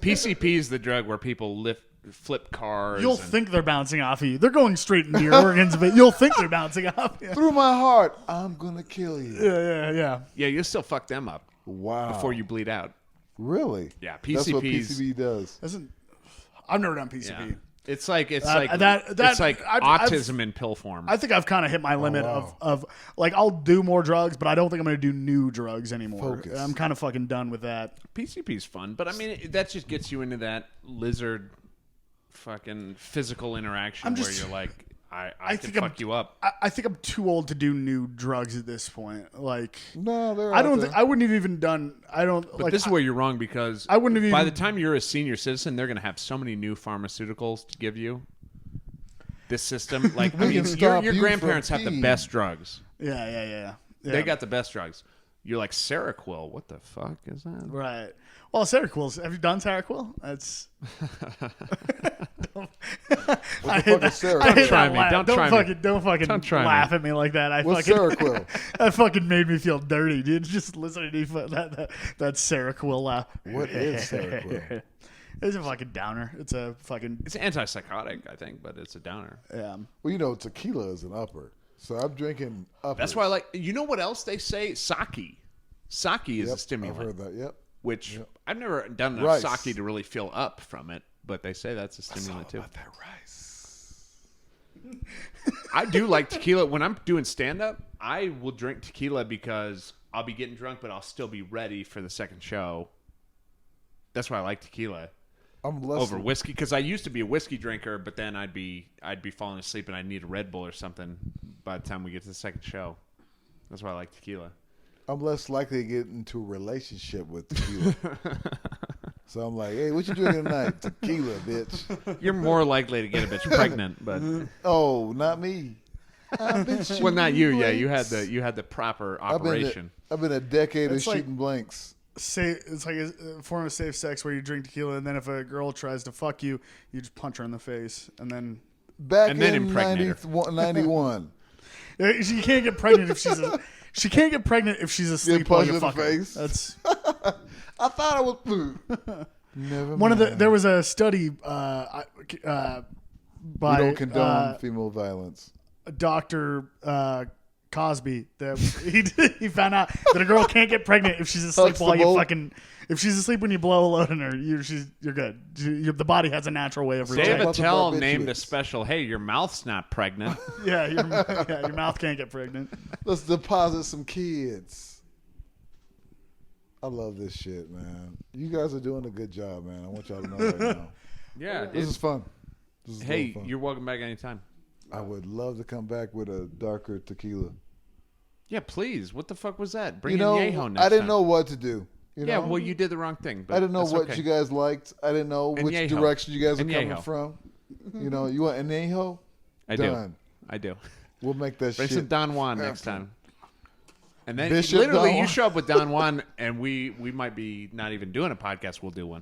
PCP is the drug where people flip cars. You'll and- think they're bouncing off of you. They're going straight into your organs, but you'll think they're bouncing off you. Through my heart, I'm gonna kill you. Yeah. Yeah, you'll still fuck them up Wow. before you bleed out. Really? Yeah, That's what PCPs. PCP does. I've never done PCP. Yeah. It's like I've- autism in pill form. I think I've kind of hit my limit wow. of like I'll do more drugs, but I don't think I'm going to do new drugs anymore. Focus. I'm kind of fucking done with that. PCP's fun, but I mean that just gets you into that lizard fucking physical interaction where you're like, I can think fuck you up. I think I'm too old to do new drugs at this point. Like No, they're I out don't there. think I wouldn't have even done. I don't. But like, this is where you're wrong because I wouldn't have by even- the time you're a senior citizen, they're going to have so many new pharmaceuticals to give you. This system, like I We mean, can stop your you grandparents from have the peeing. best drugs. Yeah. They got the best drugs. You're like Seroquel. What the fuck is that? right. Well, Seroquel. Have you done Seroquel? That's. I fuck is Seroquel? I hate Don't try that me. laugh. Don't Don't try me. fucking, Don't fucking Don't try me. laugh at me like that. What's fucking, Seroquel? That fucking made me feel dirty, dude. Just listening to you, that Seroquel laugh. What is Seroquel? It's a fucking downer. It's a fucking. It's antipsychotic, I think, but it's a downer. Well, you know, tequila is an upper. So I'm drinking uppers. That's why I like. You know what else they say? Sake. Sake is Yep, a stimulant. I've heard that. Yep. Which I've never done enough Rice. sake to really feel up from it, but they say that's a stimulant too. About that rice. I do like tequila. When I'm doing stand up, I will drink tequila because I'll be getting drunk, but I'll still be ready for the second show. That's why I like tequila I'm less over whiskey because I used to be a whiskey drinker, but then I'd be falling asleep and I'd need a Red Bull or something by the time we get to the second show. That's why I like tequila. I'm less likely to get into a relationship with tequila. So I'm like, hey, what you drinking tonight? Tequila, bitch. You're more likely to get a bitch pregnant, but Oh, not me. I've been shooting well, not you. Yeah, blanks. you had the proper I've been operation. I've been a decade of It's like- shooting blanks. It's like a form of safe sex where you drink tequila, and then if a girl tries to fuck you, you just punch her in the face, and then Back And then in impregnate her. 91. she can't get pregnant if she's she can't get pregnant if she's asleep while punched you in the fuck her. face? That's I thought I was food. Never one of the. mind. There was a study by We don't condone female violence. Dr. Cosby that he found out that a girl can't get pregnant if she's asleep while you Huxtable. fucking. If she's asleep when you blow a load in her, you're good. The body has a natural way of Dave rejecting. About the Attell barbiturates. named a special. Hey, your mouth's not pregnant. Yeah, your mouth can't get pregnant. Let's deposit some kids. I love this shit, man. You guys are doing a good job, man. I want y'all to know right now. Yeah. This is fun. This is Hey, fun. you're welcome back anytime. I would love to come back with a darker tequila. Yeah, please. What the fuck was that? Bring You know, in Yeho next I didn't time. know what to do. You Yeah, know? well, you did the wrong thing. But I didn't know that's what okay. you guys liked. I didn't know which Añejo. direction you guys are coming Añejo. from. You know, you want Añejo? I Done. do. I do. We'll make that Bring shit. some Don Juan next time. And then Bishop literally Don you Juan. show up with Don Juan and we might be not even doing a podcast. We'll do one.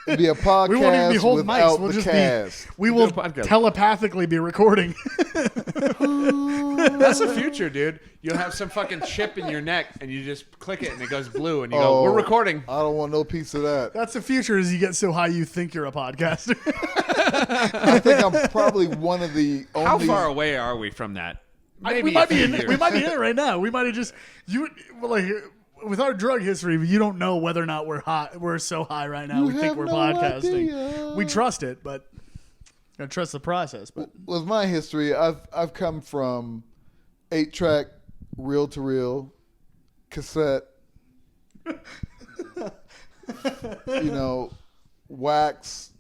It'd be a podcast We won't even be holding without mics. We'll the just cast. be. We will do a podcast. telepathically be recording. That's the future, dude. You'll have some fucking chip in your neck and you just click it and it goes blue and you go, we're recording. I don't want no piece of that. That's the future. Is you get so high you think you're a podcaster. I think I'm probably one of the only. How far away are we from that? Maybe we might a few be in. years. We might be in it right now. We might have just like with our drug history. You don't know whether or not we're hot. We're so high right now. You we think have we're no podcasting. idea. We trust it, but gotta trust the process. But With my history, I've come from 8-track, reel to reel, cassette. You know, wax,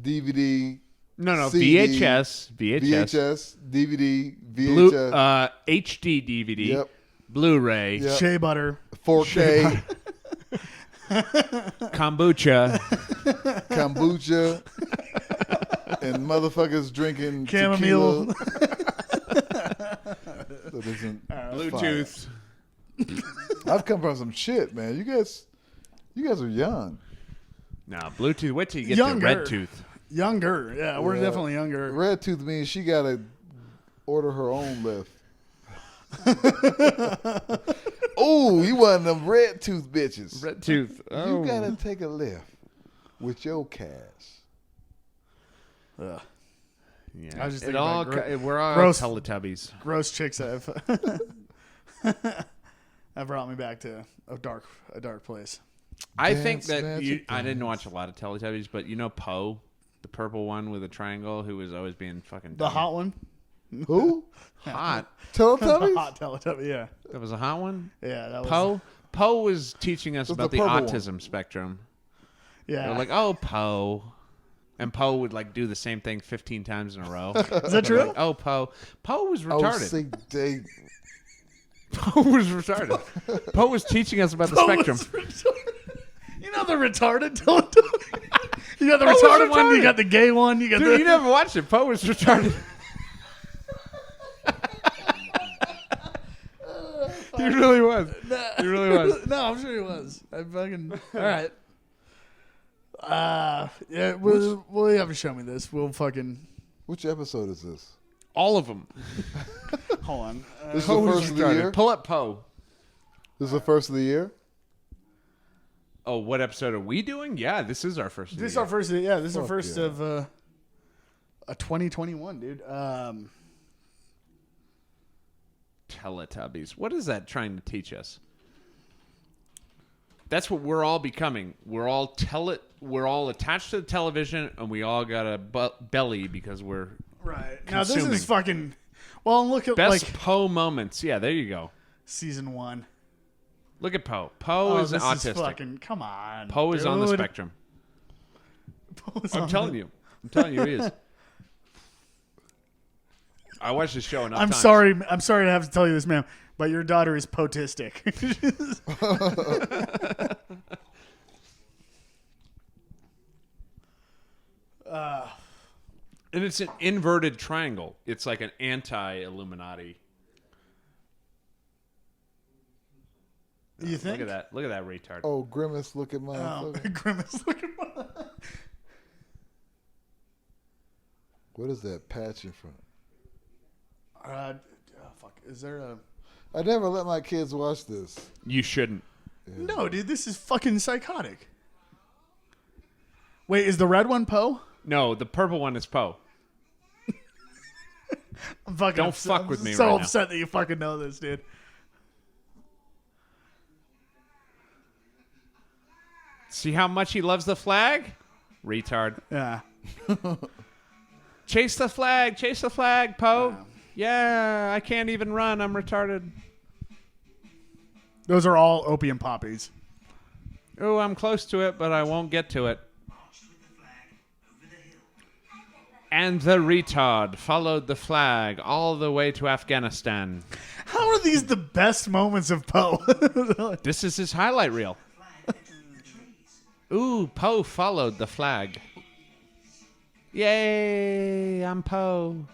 DVD. No, CD, VHS, VHS, DVD, Blue, VHS. HD DVD, Yep. Blu-ray, Yep. shea butter. 4K, kombucha. kombucha, and motherfuckers drinking Chamomile. tequila. That isn't Bluetooth. fire. I've come from some shit, man. You guys are young. No, Bluetooth. Wait till you get Younger. the red tooth. Younger. Yeah, we're Yeah. definitely younger. Red tooth means she got to order her own lift. Oh, you one of them red tooth bitches. Red tooth. Oh. You got to take a lift with your cash. Ugh. Yeah. I was just it thinking all, about we're all gross- Teletubbies. Gross chicks have that brought me back to a dark place. I Dance think that magic I didn't dance. watch a lot of Teletubbies, but you know Poe, the purple one with a triangle, who was always being fucking The dumb. hot one? Who? hot. The Teletubbies? hot Teletubby, yeah. That was a hot one. Yeah, that was Poe was teaching us Was about the the purple autism spectrum. Yeah. They're like, oh, Poe. And Poe would like do the same thing 15 times in a row. Is that true? Like, oh, Poe. Poe was Oh, retarded. see, they, Poe was retarded. Poe was teaching us about the spectrum. You know the retarded Teletubby? You got the was retarded one, you retarded. got the gay one, you got Dude, the... you never watched it. Poe was retarded. He really was. He really was. No, I'm sure he was. I fucking... All right. Yeah, well, you have to show me this. We'll fucking... which episode is this? All of them. Hold on. This is Poe the was first of the retarded. year? Pull up Poe. This is the first of the year? Oh, what episode are we doing? Yeah, this is our first. This is our first... Yeah, this is our Fuck first yeah. of... a 2021, dude. Teletubbies. What is that trying to teach us? That's what we're all becoming. We're all attached to the television, and we all got a belly because we're Right. Now, this consuming. is fucking... Well, look at, best like, Poe moments. Yeah, there you go. season 1. Look at Poe. Poe is this autistic. Is fucking... Come on, Poe is on the dude. spectrum. Poe's I'm on telling the- you. I'm telling you, he is. I watched this show enough I'm times. sorry to have to tell you this, ma'am, but your daughter is potistic. And it's an inverted triangle. It's like an anti-Illuminati. You think? Look at that. Look at that retard. Oh, Grimace, look at my... Oh, Grimace, look at my... What is that patch in front? Fuck. Is there a... I never let my kids watch this. You shouldn't. No, dude, this is fucking psychotic. Wait, is the red one Poe? No, the purple one is Poe. I'm fucking Don't upset. fuck with I'm me so right now. upset that you fucking know this, dude. See how much he loves the flag? Retard. Yeah. Chase the flag, Poe. Yeah, I can't even run. I'm retarded. Those are all opium poppies. Oh, I'm close to it, but I won't get to it. And the retard followed the flag all the way to Afghanistan. How are these the best moments of Poe? This is his highlight reel. Ooh, Poe followed the flag. Yay, I'm Poe.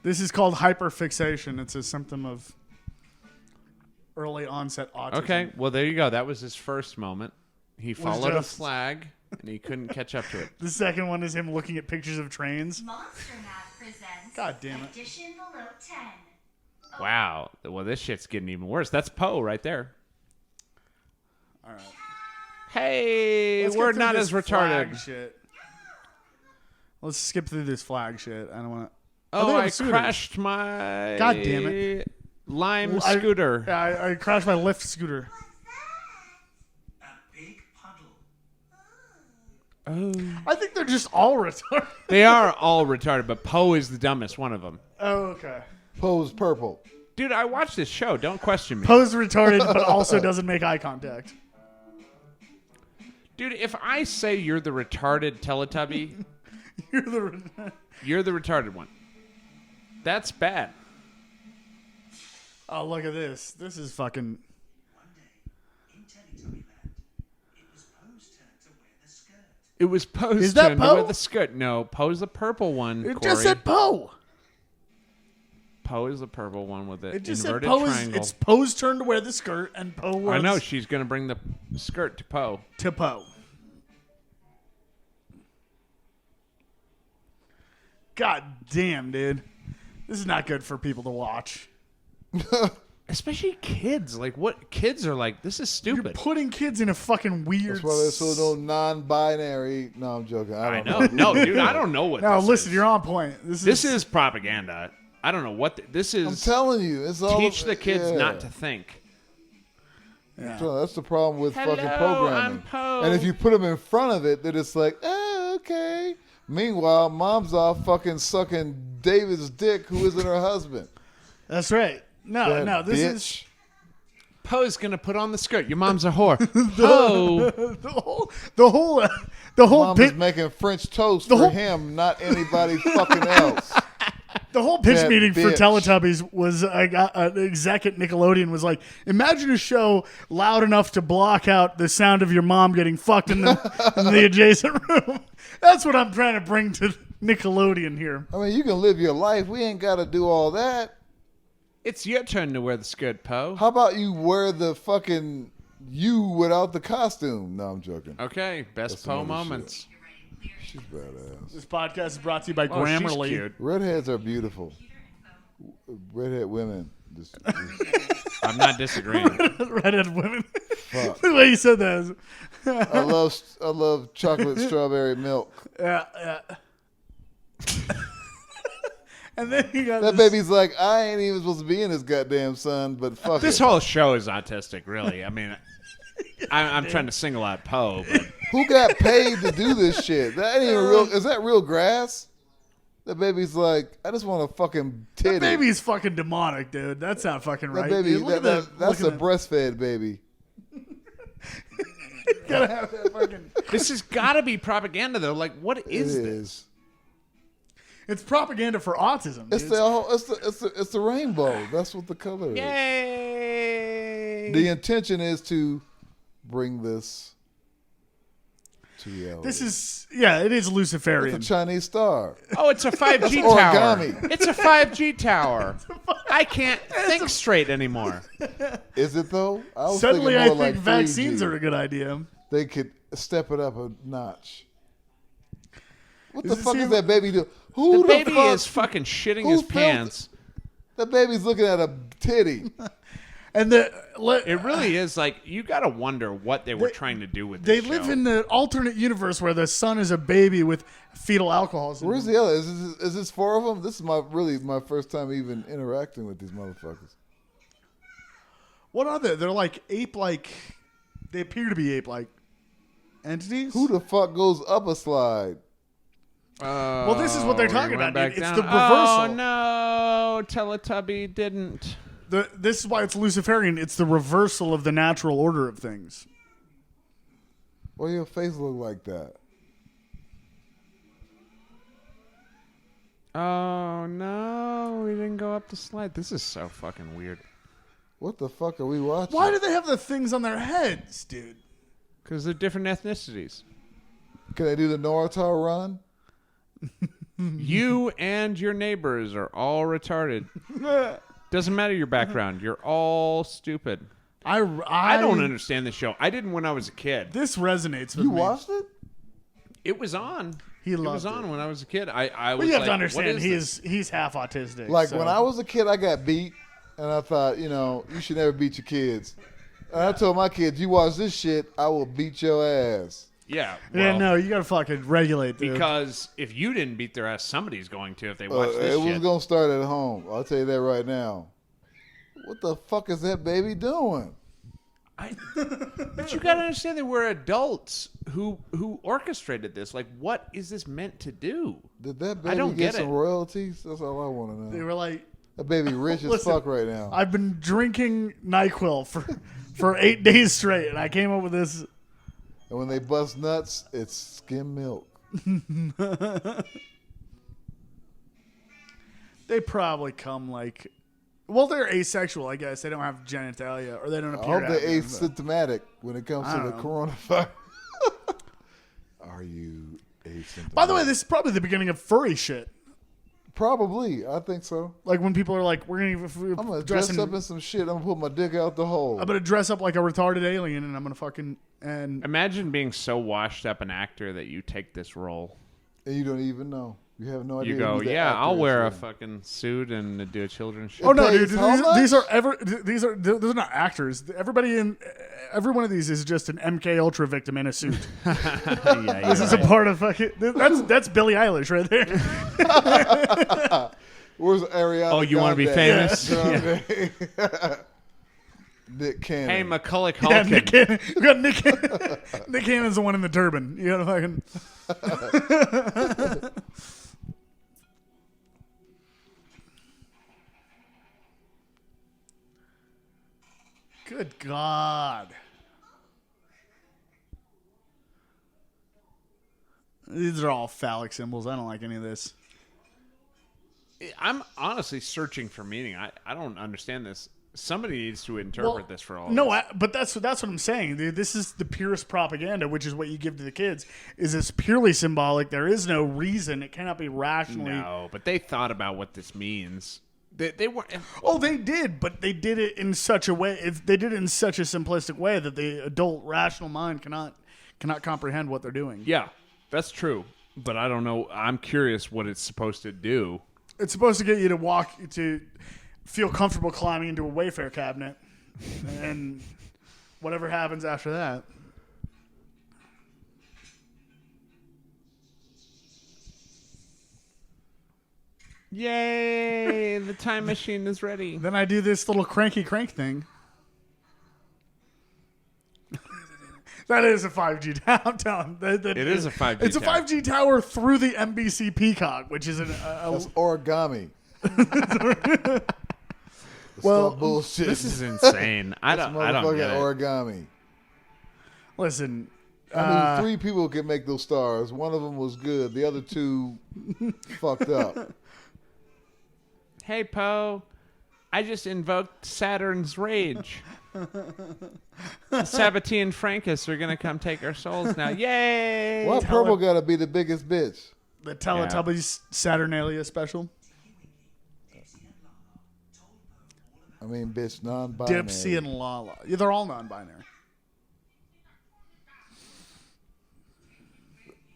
This is called hyperfixation. It's a symptom of early onset autism. Okay, well, there you go. That was his first moment. He followed just- a flag, and he couldn't catch up to it. The second one is him looking at pictures of trains. Monster Math presents God damn it. Edition Below 10. Wow. Well, this shit's getting even worse. That's Poe right there. All right. Hey, Let's we're get through not this as flag retarded. shit. Let's skip through this flag shit. I don't want to. Oh, they have I scooters. crashed my God damn it. lime scooter. I crashed my Lyft scooter. A big puddle. Oh. I think they're just all retarded. They are all retarded, but Poe is the dumbest one of them. Oh, okay. Poe's purple. Dude, I watched this show. Don't question me. Poe's retarded, but also doesn't make eye contact. Dude, if I say you're the retarded Teletubby, You're the. you're the retarded one. That's bad. Oh, look at this. This is fucking. One day, in Teletubby Land, it was Poe's turn to wear the skirt. It was Poe's Is that turn to Poe? wear the skirt. No, Poe's the purple one. It Corey. just said Poe. Poe is the purple one with the It just said inverted Poe is. triangle. It's Poe's turn to wear the skirt, and Poe was. I know she's gonna bring the skirt to Poe. To Poe. God damn, dude. This is not good for people to watch. Especially kids. Like, what kids are like? This is You're stupid. putting kids in a fucking weird. That's why there's so no non-binary. No, I'm joking. I don't know. No, dude, I don't know what. No, this listen, is. you're on point. This is propaganda. I don't know what this is. I'm telling you, it's all Teach the kids yeah. not to think. Yeah. So that's the problem with Hello, fucking programming. I'm Poe. And if you put them in front of it, then it's like, okay. Meanwhile, mom's off fucking sucking David's dick, who isn't her husband. That's right. No, That no, this bitch. is Poe's gonna put on the skirt. Your mom's a whore. Poe. the whole Mom is bit. making French toast the for whole- him, not anybody fucking else. The whole pitch That meeting for bitch. Teletubbies was an exec at Nickelodeon was like, imagine a show loud enough to block out the sound of your mom getting fucked in the adjacent room. That's what I'm trying to bring to Nickelodeon here. I mean, you can live your life. We ain't got to do all that. It's your turn to wear the skirt, Poe. How about you wear the fucking you without the costume? No, I'm joking. Okay, best That's Poe some other moments. She's badass. This podcast is brought to you by Oh, she's Grammarly. cute. Redheads are beautiful. Redhead women. Just I'm not disagreeing. Redhead women. fuck. The way you said that. Is, I love chocolate strawberry milk. yeah. And then you got That this, baby's like, I ain't even supposed to be in this goddamn son, but fuck This it. whole show is autistic, really. I mean, I'm trying to single out Poe, but Who got paid to do this shit? That ain't even real. Is that real grass? That baby's like, I just want a fucking titty. that baby's fucking demonic, dude. That's not fucking That right. baby, Dude, look at that's a look at breastfed baby. Gotta have that fucking. this has got to be propaganda, though. Like, what is It this? is. It's propaganda for autism. It's dude. it's the rainbow. That's what the color is. Yay! The intention is to bring this to reality. This is it is it's Luciferian. a Chinese star. Oh, it's a 5G That's tower. origami. It's a 5G tower. I can't think straight anymore. Is it though? I was Suddenly, thinking I more think like vaccines 3G. are a good idea. They could step it up a notch. What Is the this fuck is even- that baby doing? Who The baby fuck? is fucking shitting Who his filmed pants. That baby's looking at a titty. And It really is like you got to wonder what they were trying to do with they this live show. in the alternate universe where the son is a baby with fetal alcohol syndrome. Where's the other? Is this four of them? This is my first time even interacting with these motherfuckers. What are they? They're like ape-like. They appear to be ape-like entities. Who the fuck goes up a slide? Well, this is what they're talking we went about, back dude. It's down. the reversal. Oh no, Teletubby didn't. This is why it's Luciferian. It's the reversal of the natural order of things. Why your face look like that? Oh no, we didn't go up the slide. This is so fucking weird. What the fuck are we watching? Why do they have the things on their heads, dude? Because they're different ethnicities. Can they do the Naruto run? You and your neighbors are all retarded. Doesn't matter your background. You're all stupid. I don't understand this show. I didn't when I was a kid. This resonates with You me. watched it? It was on. He It loved was on it. when I was a kid. I was Well, you have like, to what understand is this? he's half autistic. Like so- when I was a kid, I got beat, and I thought, you should never beat your kids. And I told my kids, you watch this shit, I will beat your ass. Yeah. Yeah, well, no, you gotta fucking regulate, dude. Because if you didn't beat their ass, somebody's going to if they watch It this was shit. gonna start at home. I'll tell you that right now. What the fuck is that baby doing? But you gotta understand that we're adults who orchestrated this. Like, what is this meant to do? Did that I baby don't get get some it. royalties? That's all I want to They know. were like, That baby rich as Listen, fuck right now. I've been drinking NyQuil for 8 days straight, and I came up with this. And when they bust nuts, it's skim milk. They probably come like, well, they're asexual, I guess. They don't have genitalia, or they don't I appear hope to they're have them. asymptomatic when it comes I to the don't know. coronavirus. Are you asymptomatic? By the way, this is probably the beginning of furry shit. Probably. I think so. Like when people are like, we're gonna I'm going to dress dress up in some shit. I'm going to put my dick out the hole. I'm gonna dress up like a retarded alien, and I'm gonna fucking and Imagine being so washed up an actor that you take this role. And you don't even know. You have no idea. You go, who the yeah, actor I'll is wear a yet. fucking suit and do a children's show. Oh no, pays dude! how These much? are these are not actors. Every one of these is just an MK Ultra victim in a suit. Yeah, This is a part of fucking. That's Billie Eilish right there. Where's Ariana? Oh, you want to be Grande? famous? You know what I mean? Nick Cannon. Hey, Macaulay Yeah, Culkin. Nick Cannon. We got Nick Cannon. Nick Cannon's the one in the turban. You know, fucking. Good God. These are all phallic symbols. I don't like any of this. I'm honestly searching for meaning. I don't understand this. Somebody needs to interpret this for all of No, us. but that's what I'm saying. This is the purest propaganda, which is what you give to the kids. Is it's purely symbolic. There is no reason. It cannot be rationally. No, but they thought about what this means. They weren't. Oh, they did, but they did it in such a way. They did it in such a simplistic way that the adult rational mind cannot comprehend what they're doing. Yeah, that's true. But I don't know. I'm curious what it's supposed to do. It's supposed to get you to feel comfortable climbing into a Wayfair cabinet, and whatever happens after that. Yay! The time machine is ready. Then I do this little cranky crank thing. That is a 5G tower. I'm telling you. It is a 5G It's a tower. 5G tower through the NBC Peacock, which is That's origami. Well, Stop bullshit. This is insane. I That's don't get motherfucking it. origami. listen. I mean, 3 people could make those stars. One of them was good. The other 2 fucked up. Hey, Poe. I just invoked Saturn's rage. Sabbatine and Frankus are going to come take our souls now. Yay! Why purple gotta be the biggest bitch? The Teletubbies Saturnalia special. I mean, bitch, non-binary. Dipsy and Lala. Yeah, they're all non-binary.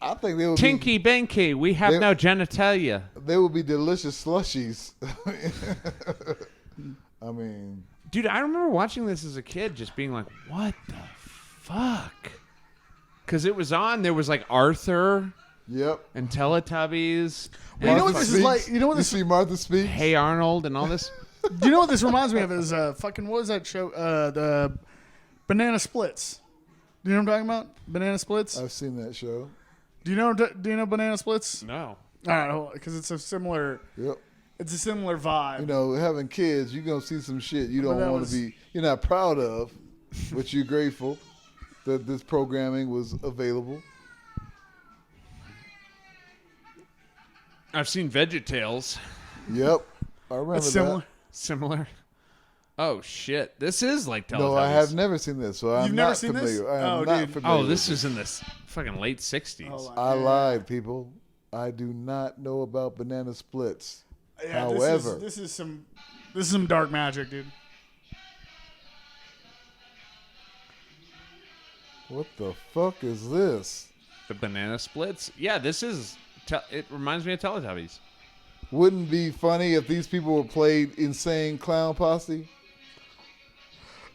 I think they would Tinky Binky, we have They- no genitalia. They would be delicious slushies. I mean, Dude, I remember watching this as a kid just being like, what the fuck? Because it was on. There was like Arthur yep. and Teletubbies. You know and what this is like? You know what this? You see Martha speak? Hey Arnold and all this. You know what this reminds me of is fucking what was that show? The Banana Splits. Do you know what I'm talking about? Banana Splits. I've seen that show. Do you know Banana Splits? No. All right, because it's a similar Yep. vibe. You know, having kids, you're gonna see some shit you don't that want was- to be. You're not proud of, but you're grateful that this programming was available. I've seen VeggieTales. Yep, I remember That's similar. that. Similar. Oh shit! This is like Teletubbies. No, I have never seen this, so I'm You've not never seen this? familiar. I am Oh, not dude. familiar. Oh, this with is in this fucking late '60s. Hold on. I lied, people. I do not know about banana splits. Yeah, However, this is some dark magic, dude. what the fuck is this? The banana splits. Yeah, this is. It reminds me of Teletubbies. Wouldn't be funny if these people were played insane clown posse.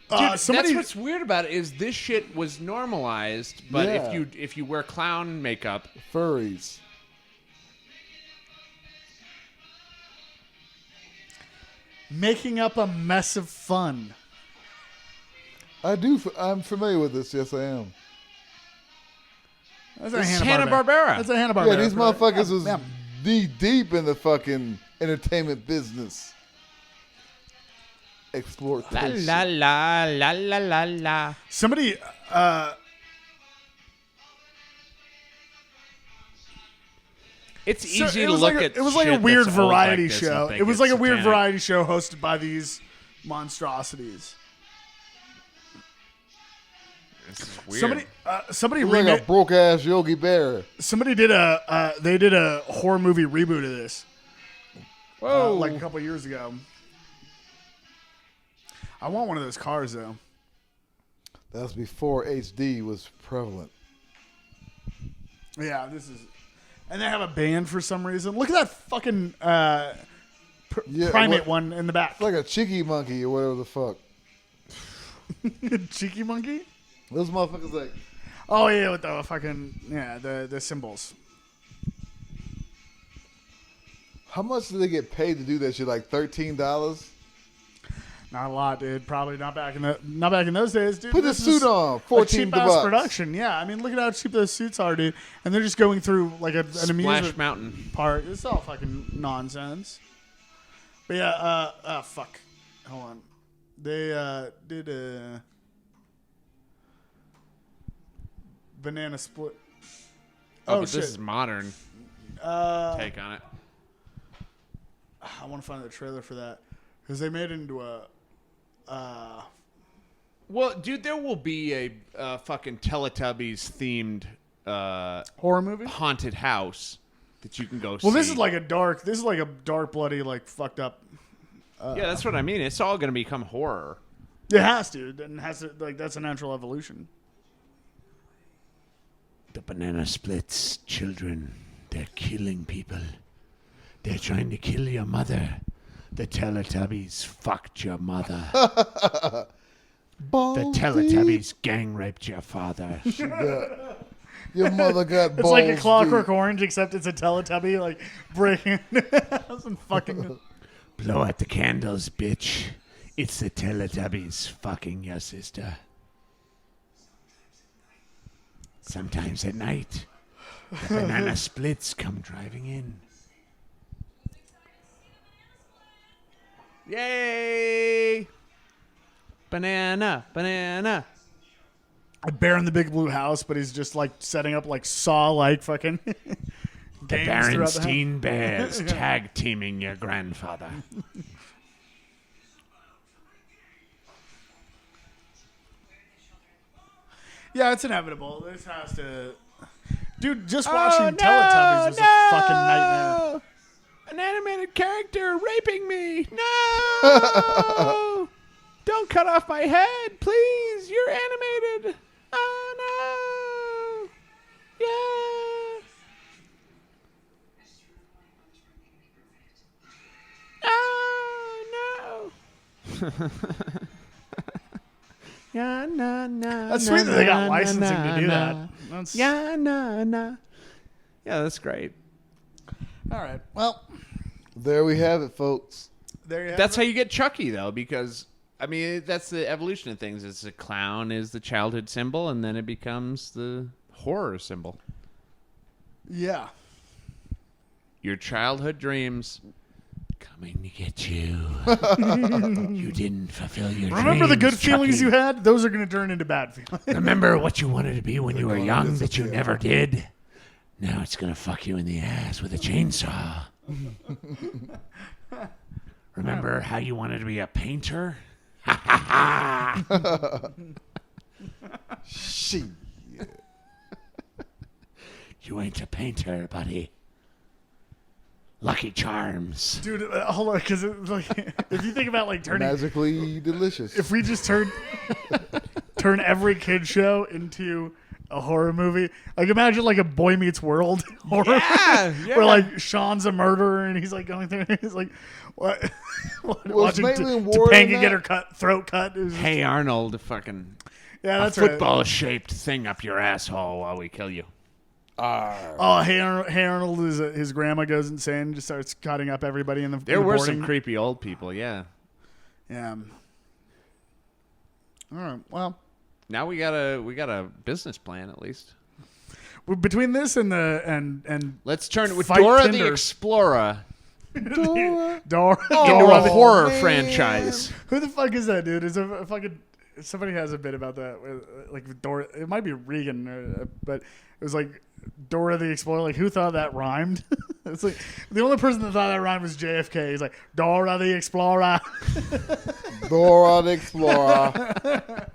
Dude, Somebody, that's what's weird about it is this shit was normalized, but Yeah. if you wear clown makeup, Furries. making up a mess of fun. I'm familiar with this. Yes, I am. That's This is a Hanna-Barbera. That's a Hanna-Barbera. Yeah, these motherfuckers was Yeah. deep in the fucking entertainment business. la Exploitation. la la la la la la. Somebody, It's so easy it to was look like at. it was like a shit weird that's old like variety this and show. think It was it's like a weird satanic. variety show hosted by these monstrosities. This is weird. Somebody Like a remade. broke ass Yogi Bear. Somebody did they did a horror movie reboot of this. Whoa. Like a couple years ago. I want one of those cars though. That's before HD was prevalent. Yeah, this is, And they have a band for some reason. Look at that fucking Yeah, primate one in the back. It's like a cheeky monkey or whatever the fuck. Cheeky monkey? Those motherfuckers like. Oh yeah, with the fucking the symbols. How much do they get paid to do that shit? Like $13? Not a lot, dude. Probably not back in those days, dude. Put the This suit is on. a 14 cheap ass bucks. production. Yeah, I mean, look at how cheap those suits are, dude. And they're just going through like an Splash amusement Mountain. park. It's all fucking nonsense. But yeah, fuck. Hold on. They did a banana split. Oh, but shit. this is modern take on it. I want to find the trailer for that because they made it into a. Well, dude, there will be a fucking Teletubbies themed horror movie. haunted house that you can go see. Well, this is like a dark, bloody, like fucked up. Yeah, that's what I mean. It's all going to become horror. It has to, and has to, like, that's a natural evolution. The banana splits, children. They're killing people. They're trying to kill your mother. The Teletubbies fucked your mother. The Teletubbies gang raped your father. Your mother got balls. It's like a Clockwork deep. Orange, except it's a Teletubby, like, breaking some fucking... Blow out the candles, bitch. It's the Teletubbies fucking your sister. Sometimes at night, the banana splits come driving in. Yay! Banana, banana. A bear in the big blue house, but he's just, like, setting up, like, Saw-like fucking... The games throughout the house. Berenstein Bears tag teaming your grandfather. Yeah, it's inevitable. This has to... Dude, just watching Teletubbies was a fucking nightmare. An animated character raping me. No! Don't cut off my head, please. You're animated. Oh, no. Yeah. Oh, no. Yeah, nah, nah. That's sweet that they got licensing to do that. That's... Yeah, nah, nah. Yeah, that's great. All right. Well, There we have it, folks. there you have That's it. how you get Chucky, though, because I mean that's the evolution of things. It's a clown is the childhood symbol, and then it becomes the horror symbol. Yeah. Your childhood dreams coming to get you. You didn't fulfill your Remember the good dreams, feelings Chucky. you had? Those are going to turn into bad feelings. Remember what you wanted to be when you were gonna young that you disappear. never did? Now it's going to fuck you in the ass with a chainsaw. Remember how you wanted to be a painter? Shit. You ain't a painter, buddy. Lucky Charms. Dude, hold on, because like, if you think about like turning, Magically delicious. if we just turn every kid show into a horror movie, like imagine like a Boy Meets World horror, Yeah, where like Sean's a murderer and he's like going through, he's like, what? Watching Maitland Ward Topanga in get that? her throat cut. It was just- Hey Arnold, fucking yeah, a that's right. football-shaped thing up your asshole while we kill you. Oh, hey Arnold is his grandma goes insane and just starts cutting up everybody in the. There in the were boarding. some creepy old people, yeah. Yeah. All right. Well, Now we got a business plan at least. between this and the and Let's turn it with Fight Dora Tinder. the Explorer Dora. into a Oh, horror man. franchise. Who the fuck is that, dude? Is a fucking somebody has a bit about that, like with Dora. It might be Regan, but it was like Dora the Explorer. Like who thought that rhymed? It's like the only person that thought that rhymed was JFK. He's like Dora the Explorer. Dora the Explorer.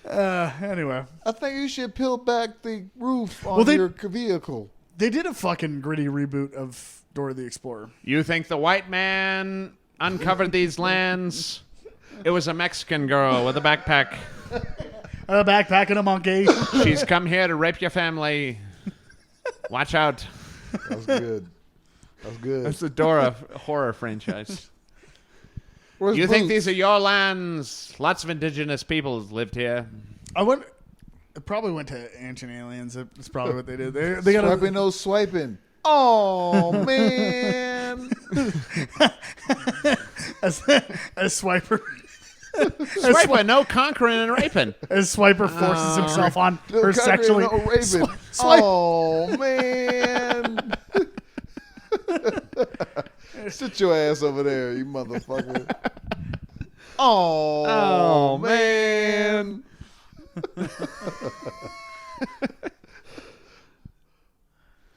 Anyway, I think you should peel back the roof on Well, they- your vehicle. they did a fucking gritty reboot of Dora the Explorer. You think the white man uncovered these lands? It was a Mexican girl with a backpack. A backpack and a monkey. She's come here to rape your family. Watch out. That was good. That was good. That's the Dora horror franchise. Where's You think Boots? these are your lands? Lots of indigenous peoples lived here. It probably went to Ancient Aliens. That's probably what they did. They got Swiping, no swiping. Oh, man. as Swiper. Swiper, no conquering and raping. As Swiper forces himself on No her conquering, sexually. no raping. Swipe. Oh, man. Sit your ass over there, you motherfucker. Oh, man.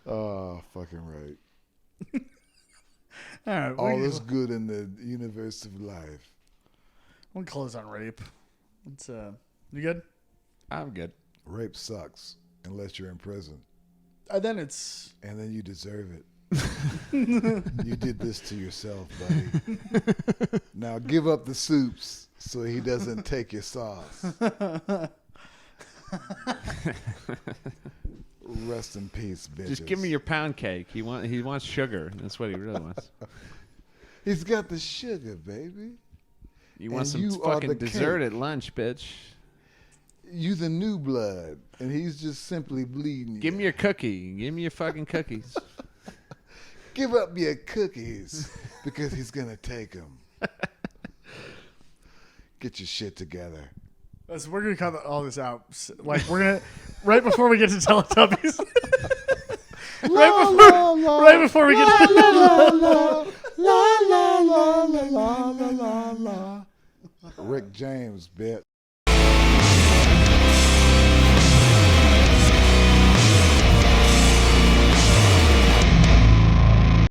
Oh, fucking right. All right, All is good in the universe of life. we'll close on rape. It's you good? I'm good. Rape sucks unless you're in prison. Then it's And then you deserve it. You did this to yourself, buddy. Now give up the soups so he doesn't take your sauce. Rest in peace, bitches. Just give me your pound cake. He wants sugar. That's what he really wants. He's got the sugar, baby. You want And some you are fucking the dessert cake. at lunch, bitch. You the new blood, and he's just simply bleeding you. Give me your cookie. Give me your fucking cookies. Give up your cookies because he's gonna take them. Get your shit together. so we're gonna cut all this out. Like we're gonna right before we get to Teletubbies. right before we get to Rick James, bitch.